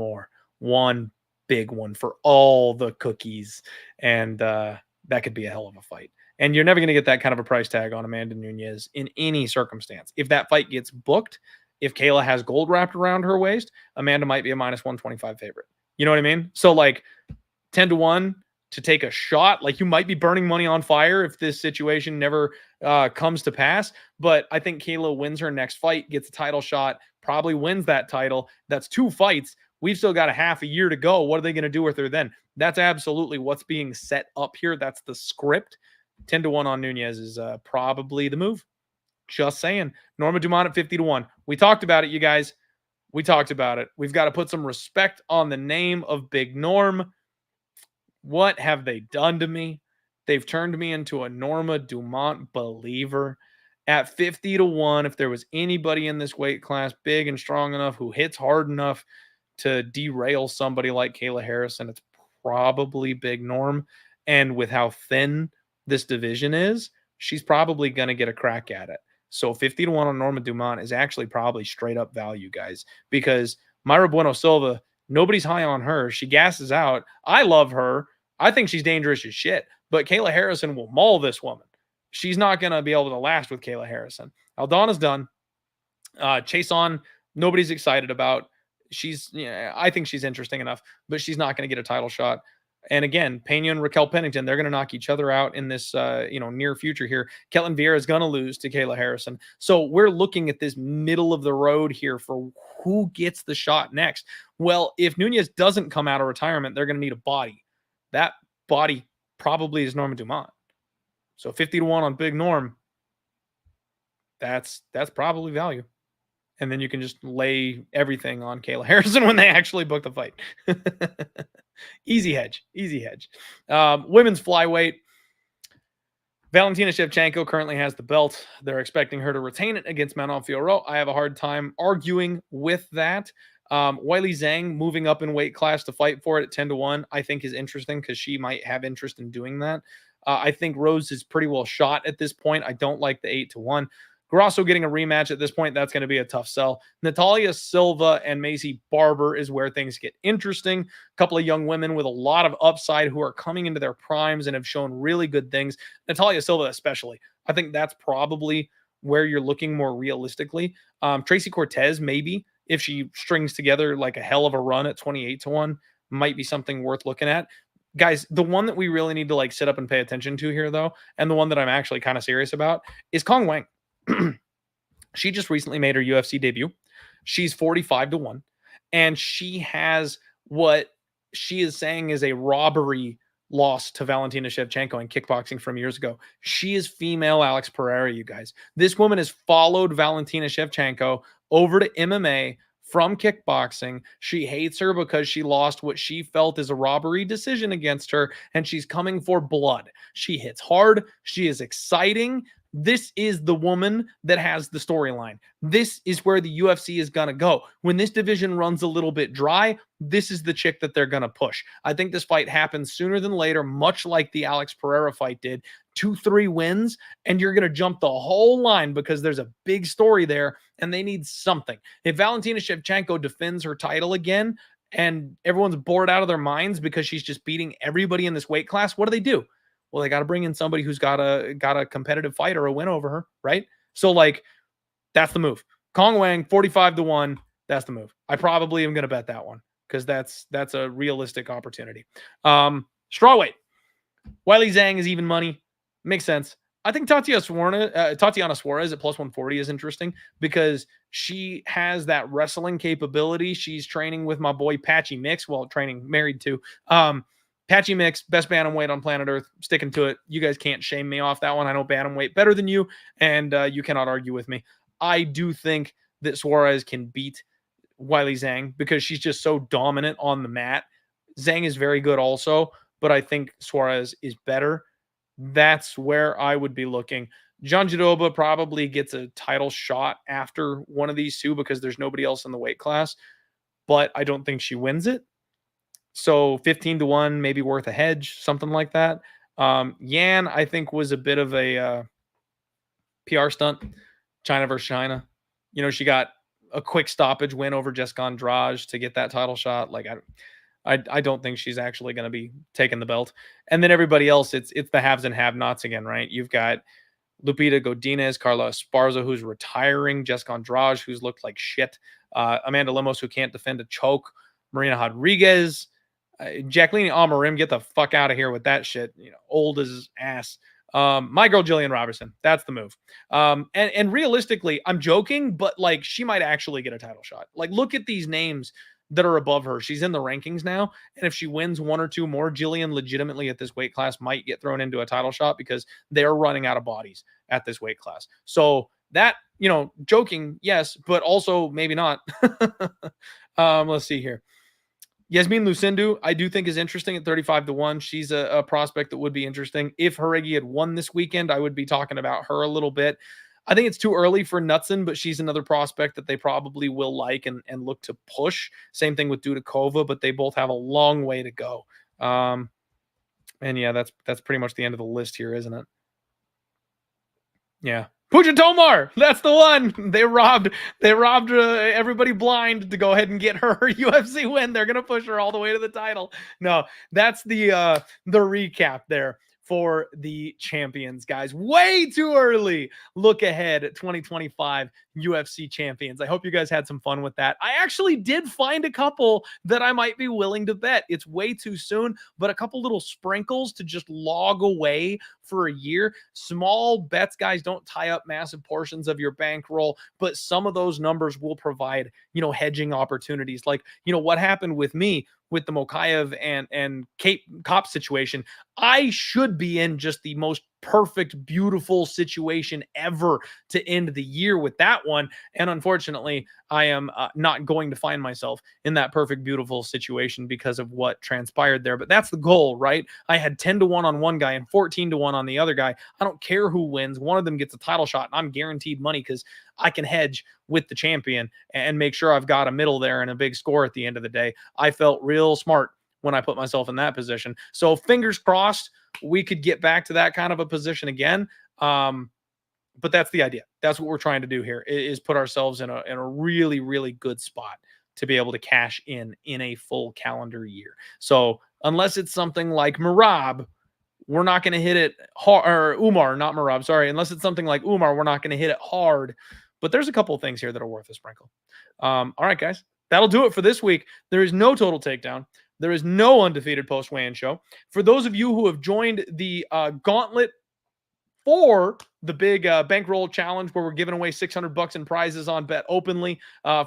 big one for all the cookies. And that could be a hell of a fight. And you're never going to get that kind of a price tag on Amanda Nunes in any circumstance. If that fight gets booked, if Kayla has gold wrapped around her waist, Amanda might be a -125 favorite. You know what I mean? So like 10-1 to take a shot, like you might be burning money on fire if this situation never comes to pass. But I think Kayla wins her next fight, gets a title shot, probably wins that title. That's 2 fights. We've still got a half a year to go. What are they going to do with her then? That's absolutely what's being set up here. That's the script. 10-1 on Nunes is probably the move. Just saying. Norma Dumont at 50-1. We talked about it, you guys. We talked about it. We've got to put some respect on the name of Big Norm. What have they done to me? They've turned me into a Norma Dumont believer. At 50-1, if there was anybody in this weight class big and strong enough who hits hard enough to derail somebody like Kayla Harrison, it's probably Big Norm. And with how thin this division is, she's probably going to get a crack at it. So 50-1 on Norma Dumont is actually probably straight up value, guys, because Mayra Bueno Silva, nobody's high on her. She gasses out. I love her. I think she's dangerous as shit, but Kayla Harrison will maul this woman. She's not going to be able to last with Kayla Harrison. Aldana's done. Chase On, nobody's excited about. I think she's interesting enough, but she's not going to get a title shot. And again, Pena and Raquel Pennington, they're going to knock each other out in this, near future here. Ketlin Vieira is going to lose to Kayla Harrison. So we're looking at this middle of the road here for who gets the shot next. Well, if Nunes doesn't come out of retirement, they're going to need a body. That body probably is Norma Dumont. So 50-1 on Big Norm. That's probably value. And then you can just lay everything on Kayla Harrison when they actually book the fight. Easy hedge. Women's flyweight. Valentina Shevchenko currently has the belt. They're expecting her to retain it against Manon Fiorot. I have a hard time arguing with that. Weili Zhang moving up in weight class to fight for it at 10-1, I think is interesting because she might have interest in doing that. I think Rose is pretty well shot at this point. I don't like the 8-1. Grasso getting a rematch at this point, that's going to be a tough sell. Natalia Silva and Macy Barber is where things get interesting. A couple of young women with a lot of upside who are coming into their primes and have shown really good things. Natalia Silva especially. I think that's probably where you're looking more realistically. Tracy Cortez, maybe, if she strings together like a hell of a run at 28-1, might be something worth looking at. Guys, the one that we really need to like sit up and pay attention to here, though, and the one that I'm actually kind of serious about is Kong Wang. She just recently made her UFC debut. She's 45-1, and she has what she is saying is a robbery loss to Valentina Shevchenko in kickboxing from years ago. She is female Alex Pereira, you guys. This woman has followed Valentina Shevchenko over to MMA from kickboxing. She hates her because she lost what she felt is a robbery decision against her, and she's coming for blood. She hits hard. She is exciting. This is the woman that has the storyline. This is where the UFC is going to go. When this division runs a little bit dry, this is the chick that they're going to push. I think this fight happens sooner than later, much like the Alex Pereira fight did. 2-3 wins, and you're going to jump the whole line because there's a big story there, and they need something. If Valentina Shevchenko defends her title again, and everyone's bored out of their minds because she's just beating everybody in this weight class, what do? Well, they got to bring in somebody who's got a competitive fight or a win over her, right? So like that's the move. Kong Wang 45-1. That's the move. I probably am going to bet that one because that's a realistic opportunity. Strawweight. Wiley Zhang is even money. Makes sense. I think Tatiana Suarez at plus 140 is interesting because she has that wrestling capability. She's training with my boy Patchy Mix. Well, married to. Patchy Mix, best bantamweight on planet Earth. Sticking to it. You guys can't shame me off that one. I know bantamweight better than you, and you cannot argue with me. I do think that Suarez can beat Wiley Zhang because she's just so dominant on the mat. Zhang is very good also, but I think Suarez is better. That's where I would be looking. Jandiroba probably gets a title shot after one of these two because there's nobody else in the weight class, but I don't think she wins it. So 15-1, maybe worth a hedge, something like that. Yan, I think, was a bit of a PR stunt. China versus China. You know, she got a quick stoppage win over Jessica Andrade to get that title shot. Like, I don't think she's actually going to be taking the belt. And then everybody else, it's the haves and have-nots again, right? You've got Lupita Godinez, Carla Esparza, who's retiring, Jessica Andrade, who's looked like shit, Amanda Lemos, who can't defend a choke, Marina Rodriguez, Jacqueline Amarim, get the fuck out of here with that shit. You know, old as ass. My girl Jillian Robertson, that's the move. And realistically, I'm joking, but like she might actually get a title shot. Like, look at these names that are above her. She's in the rankings now, and if she wins one or two more, Jillian legitimately at this weight class might get thrown into a title shot because they're running out of bodies at this weight class. So that, you know, joking, yes, but also maybe not. Let's see here. Yasmin Lucindu, I do think is interesting at 35-1. She's a prospect that would be interesting. If Haregi had won this weekend, I would be talking about her a little bit. I think it's too early for Knudsen, but she's another prospect that they probably will like and look to push. Same thing with Dudakova, but they both have a long way to go. And yeah, that's pretty much the end of the list here, isn't it? Yeah. Puja Tomar, that's the one. They robbed everybody blind to go ahead and get her UFC win. They're gonna push her all the way to the title. No, that's the recap there for the champions, guys. Way too early. Look ahead at 2025 UFC champions. I hope you guys had some fun with that. I actually did find a couple that I might be willing to bet. It's way too soon, but a couple little sprinkles to just log away for a year. Small bets, guys, don't tie up massive portions of your bankroll, but some of those numbers will provide, you know, hedging opportunities. Like, you know, what happened with me with the Mokaev and Cape Cop situation. I should be in just the most perfect, beautiful situation ever to end the year with that one. And unfortunately, I am not going to find myself in that perfect, beautiful situation because of what transpired there. But that's the goal, right? I had 10-1 on one guy and 14-1 on the other guy. I don't care who wins. One of them gets a title shot, and I'm guaranteed money because I can hedge with the champion and make sure I've got a middle there and a big score at the end of the day. I felt real smart when I put myself in that position. So fingers crossed, we could get back to that kind of a position again. But that's the idea. That's what we're trying to do here, is put ourselves in a really, really good spot to be able to cash in a full calendar year. So unless it's something like Marab, we're not going to hit it hard, or Umar, not Marab, sorry. Unless it's something like Umar, we're not going to hit it hard. But there's a couple of things here that are worth a sprinkle. All right, guys, that'll do it for this week. There is no total takedown. There is no undefeated post-weigh-in show. For those of you who have joined the gauntlet for the big bankroll challenge where we're giving away $600 in prizes on Bet Openly.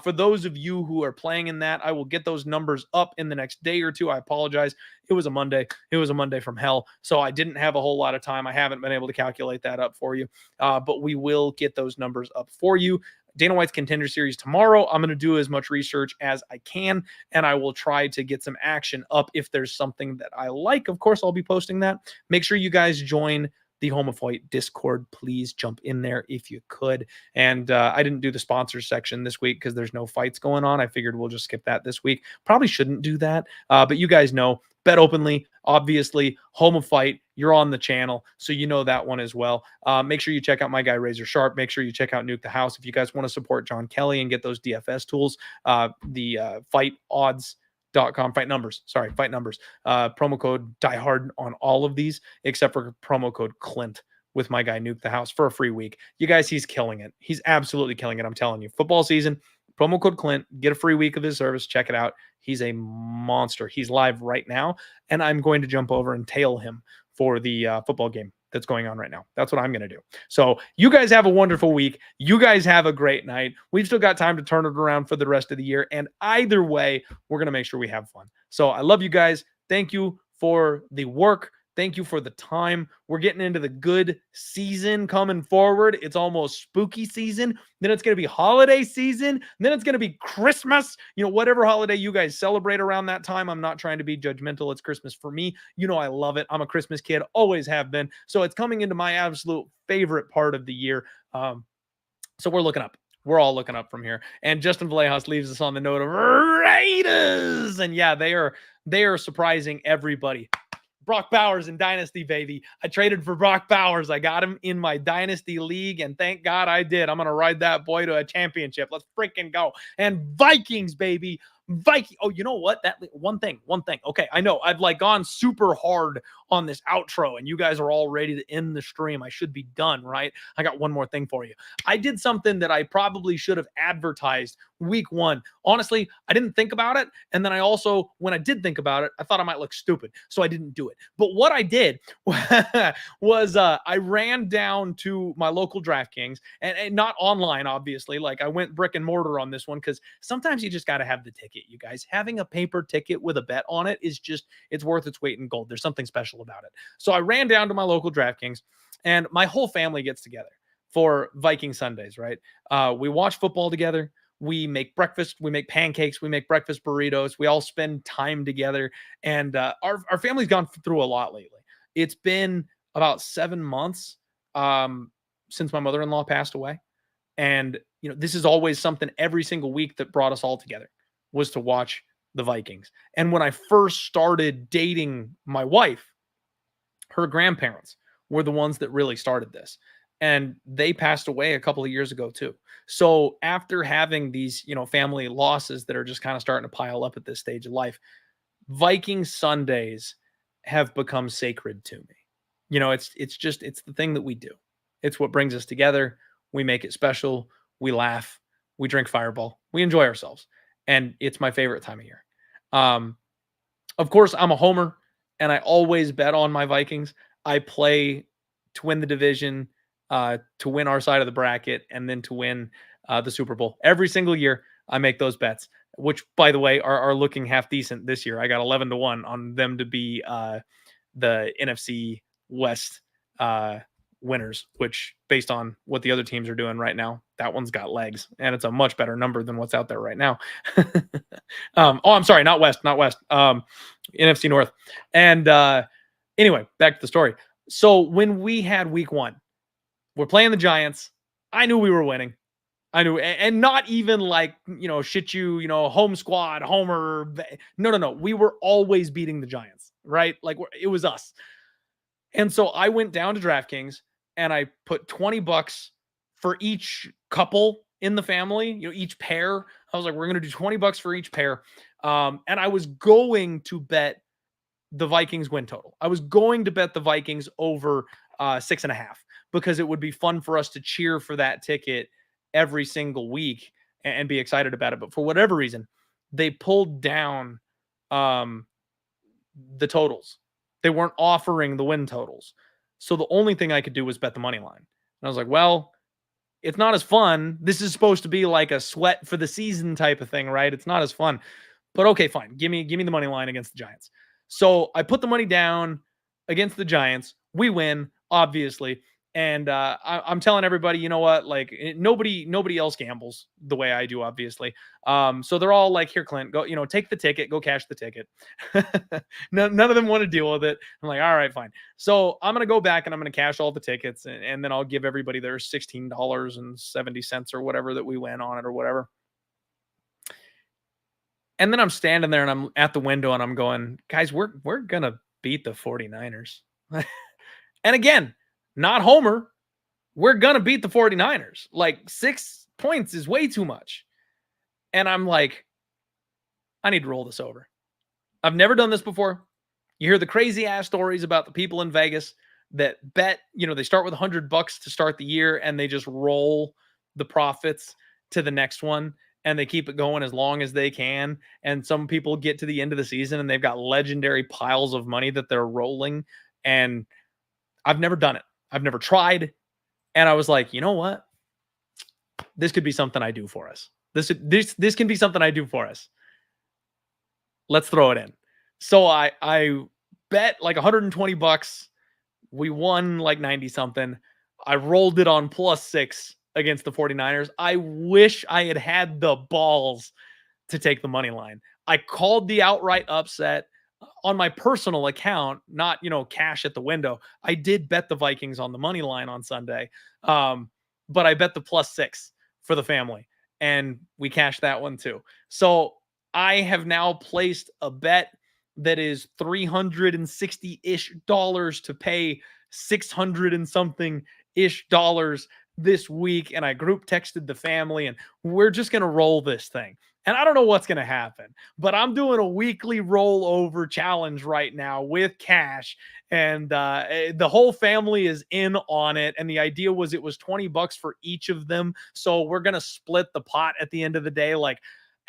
For those of you who are playing in that, I will get those numbers up in the next day or two. I apologize. It was a Monday. It was a Monday from hell. So I didn't have a whole lot of time. I haven't been able to calculate that up for you. But we will get those numbers up for you. Dana White's Contender Series tomorrow. I'm going to do as much research as I can, and I will try to get some action up if there's something that I like. Of course, I'll be posting that. Make sure you guys join the Home of Fight Discord. Please jump in there if you could. And I didn't do the sponsors section this week because there's no fights going on. I figured we'll just skip that this week. Probably shouldn't do that. But you guys know, Bet Openly, obviously, Home of Fight, you're on the channel, so you know that one as well. Make sure you check out my guy, Razor Sharp. Make sure you check out Nuke the House. If you guys want to support John Kelly and get those DFS tools, the fight odds Fight numbers. Sorry, fight numbers. Promo code DieHard on all of these, except for promo code Clint with my guy Nuke the House for a free week. You guys, he's killing it. He's absolutely killing it. I'm telling you. Football season, promo code Clint, get a free week of his service. Check it out. He's a monster. He's live right now, and I'm going to jump over and tail him for the football game that's going on right now. That's what I'm going to do. So you guys have a wonderful week. You guys have a great night. We've still got time to turn it around for the rest of the year. And either way, we're going to make sure we have fun. So I love you guys. Thank you for the work. Thank you for the time. We're getting into the good season coming forward. It's almost spooky season. Then it's going to be holiday season. Then it's going to be Christmas. You know, whatever holiday you guys celebrate around that time. I'm not trying to be judgmental. It's Christmas for me. You know, I love it. I'm a Christmas kid. Always have been. So it's coming into my absolute favorite part of the year. So we're looking up. We're all looking up from here. And Justin Vallejos leaves us on the note of Raiders. And yeah, they are surprising everybody. Brock Bowers in Dynasty, baby. I traded for Brock Bowers. I got him in my Dynasty league, and thank God I did. I'm going to ride that boy to a championship. Let's freaking go. And Vikings, baby. Viking. Oh, you know what? That one thing. Okay, I know I've like gone super hard on this outro, and you guys are all ready to end the stream. I should be done, right? I got one more thing for you. I did something that I probably should have advertised week one. Honestly, I didn't think about it, and then I also, when I did think about it, I thought I might look stupid, so I didn't do it. But what I did was I ran down to my local DraftKings, and not online, obviously. Like I went brick and mortar on this one because sometimes you just got to have the ticket. You guys, having a paper ticket with a bet on it is just, it's worth its weight in gold. There's something special about it. So I ran down to my local DraftKings, and my whole family gets together for Viking Sundays, right? We watch football together. We make breakfast. We make pancakes. We make breakfast burritos. We all spend time together. And our family's gone through a lot lately. It's been about 7 months since my mother-in-law passed away. And, you know, this is always something every single week that brought us all together, was to watch the Vikings. And when I first started dating my wife, her grandparents were the ones that really started this. And they passed away a couple of years ago too. So after having these, you know, family losses that are just kind of starting to pile up at this stage of life, Viking Sundays have become sacred to me. You know, it's the thing that we do. It's what brings us together. We make it special. We laugh. We drink Fireball. We enjoy ourselves. And it's my favorite time of year. Of course, I'm a homer, and I always bet on my Vikings. I play to win the division, to win our side of the bracket, and then to win the Super Bowl. Every single year, I make those bets, which, by the way, are looking half decent this year. I got 11-1 on them to be the NFC West winners, which, based on what the other teams are doing right now, that one's got legs, and it's a much better number than what's out there right now. I'm sorry, not West, NFC North. And anyway, back to the story. So when we had week one, we're playing the Giants. I knew we were winning. I knew, and not even like, you know, home squad, homer. No. We were always beating the Giants, right? Like, it was us. And so I went down to DraftKings and I put $20 for each couple in the family, you know, each pair. I was like, we're going to do $20 for each pair. And I was going to bet the Vikings win total. I was going to bet the Vikings over 6.5, because it would be fun for us to cheer for that ticket every single week and be excited about it. But for whatever reason, they pulled down the totals. They weren't offering the win totals. So the only thing I could do was bet the money line. And I was like, well, it's not as fun. This is supposed to be like a sweat for the season type of thing, right? It's not as fun. But okay, fine. Give me the money line against the Giants. So I put the money down against the Giants. We win, obviously. And I'm telling everybody, you know what? Like, nobody else gambles the way I do, obviously. So they're all like, here, Clint, go, you know, take the ticket, go cash the ticket. None of them want to deal with it. I'm like, all right, fine. So I'm going to go back and I'm going to cash all the tickets, and then I'll give everybody their $16.70 or whatever that we went on it or whatever. And then I'm standing there and I'm at the window and I'm going, guys, we're going to beat the 49ers. And again, not homer, we're going to beat the 49ers. Like, 6 points is way too much. And I'm like, I need to roll this over. I've never done this before. You hear the crazy ass stories about the people in Vegas that bet, they start with $100 to start the year and they just roll the profits to the next one and they keep it going as long as they can. And some people get to the end of the season and they've got legendary piles of money that they're rolling. And I've never done it. I've never tried. And I was like, you know what? This could be something I do for us. This can be something I do for us. Let's throw it in. So I bet like $120. We won like 90 something. I rolled it on +6 against the 49ers. I wish I had the balls to take the money line. I called the outright upset on my personal account, not, cash at the window. I did bet the Vikings on the money line on Sunday. But I bet the +6 for the family and we cashed that one too. So I have now placed a bet that is $360-ish to pay 600 and something-ish dollars this week. And I group texted the family and we're just going to roll this thing. And I don't know what's going to happen, but I'm doing a weekly rollover challenge right now with cash. And the whole family is in on it. And the idea was it was $20 for each of them. So we're going to split the pot at the end of the day. Like,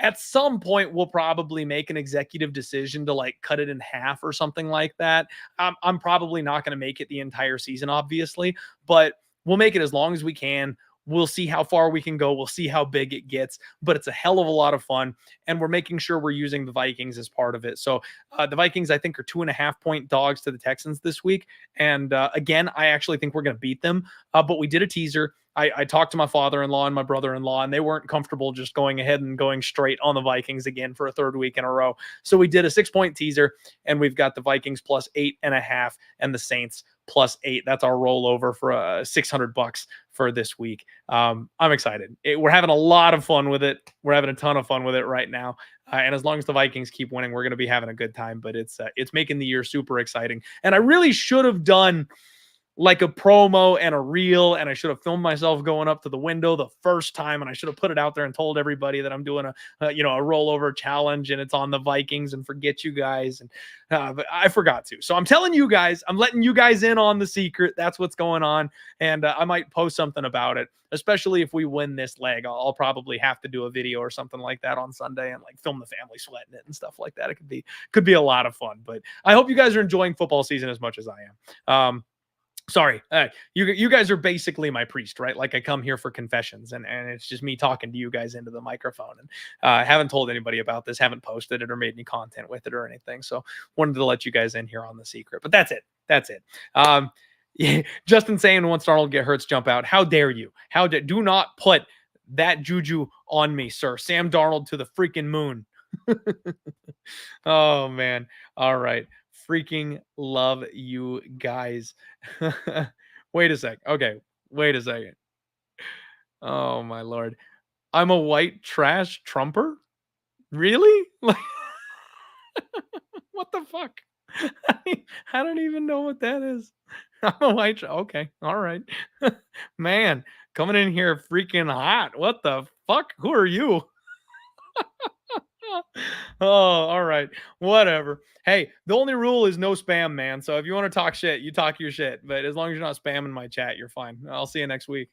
at some point, we'll probably make an executive decision to like cut it in half or something like that. I'm probably not going to make it the entire season, obviously, but we'll make it as long as we can. We'll see how far we can go. We'll see how big it gets, but it's a hell of a lot of fun. And we're making sure we're using the Vikings as part of it. So the Vikings, I think, are 2.5-point dogs to the Texans this week. And again, I actually think we're going to beat them. But we did a teaser. I talked to my father-in-law and my brother-in-law, and they weren't comfortable just going ahead and going straight on the Vikings again for a third week in a row. So we did a 6-point teaser, and we've got the Vikings +8.5 and the Saints +8. That's our rollover for $600 for this week. I'm excited. We're having a lot of fun with it. We're having a ton of fun with it right now. And as long as the Vikings keep winning, we're going to be having a good time. But it's making the year super exciting. And I really should have done like a promo and a reel, and I should have filmed myself going up to the window the first time, and I should have put it out there and told everybody that I'm doing a rollover challenge and it's on the Vikings and forget you guys. And but I forgot to. So I'm telling you guys, I'm letting you guys in on the secret. That's what's going on. And I might post something about it, especially if we win this leg. I'll probably have to do a video or something like that on Sunday and like film the family sweating it and stuff like that. It could be a lot of fun, but I hope you guys are enjoying football season as much as I am. Sorry, you guys are basically my priest, right? Like I come here for confessions and it's just me talking to you guys into the microphone. And I haven't told anybody about this, haven't posted it or made any content with it or anything. So wanted to let you guys in here on the secret, but that's it. Yeah, Justin saying once Darnold get hurts, jump out. How dare you? Do not put that juju on me, sir. Sam Darnold to the freaking moon. Oh man. All right. Freaking love you guys. Wait a sec. Okay. Wait a second. Oh my Lord. I'm a white trash trumper? Really? Like, what the fuck? I don't even know what that is. I'm a white okay. All right. Man, coming in here freaking hot. What the fuck? Who are you? Oh, all right. Whatever. Hey, the only rule is no spam, man. So if you want to talk shit, you talk your shit. But as long as you're not spamming my chat, you're fine. I'll see you next week.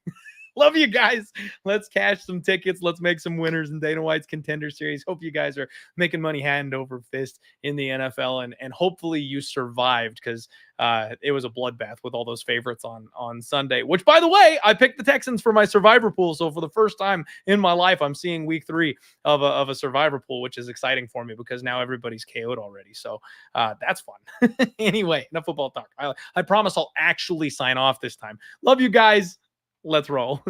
Love you guys. Let's cash some tickets. Let's make some winners in Dana White's Contender Series. Hope you guys are making money hand over fist in the NFL, and hopefully you survived, because it was a bloodbath with all those favorites on Sunday, which, by the way, I picked the Texans for my survivor pool. So for the first time in my life, I'm seeing week 3 of a survivor pool, which is exciting for me because now everybody's KO'd already. So that's fun. Anyway, enough football talk. I promise I'll actually sign off this time. Love you guys. Let's roll.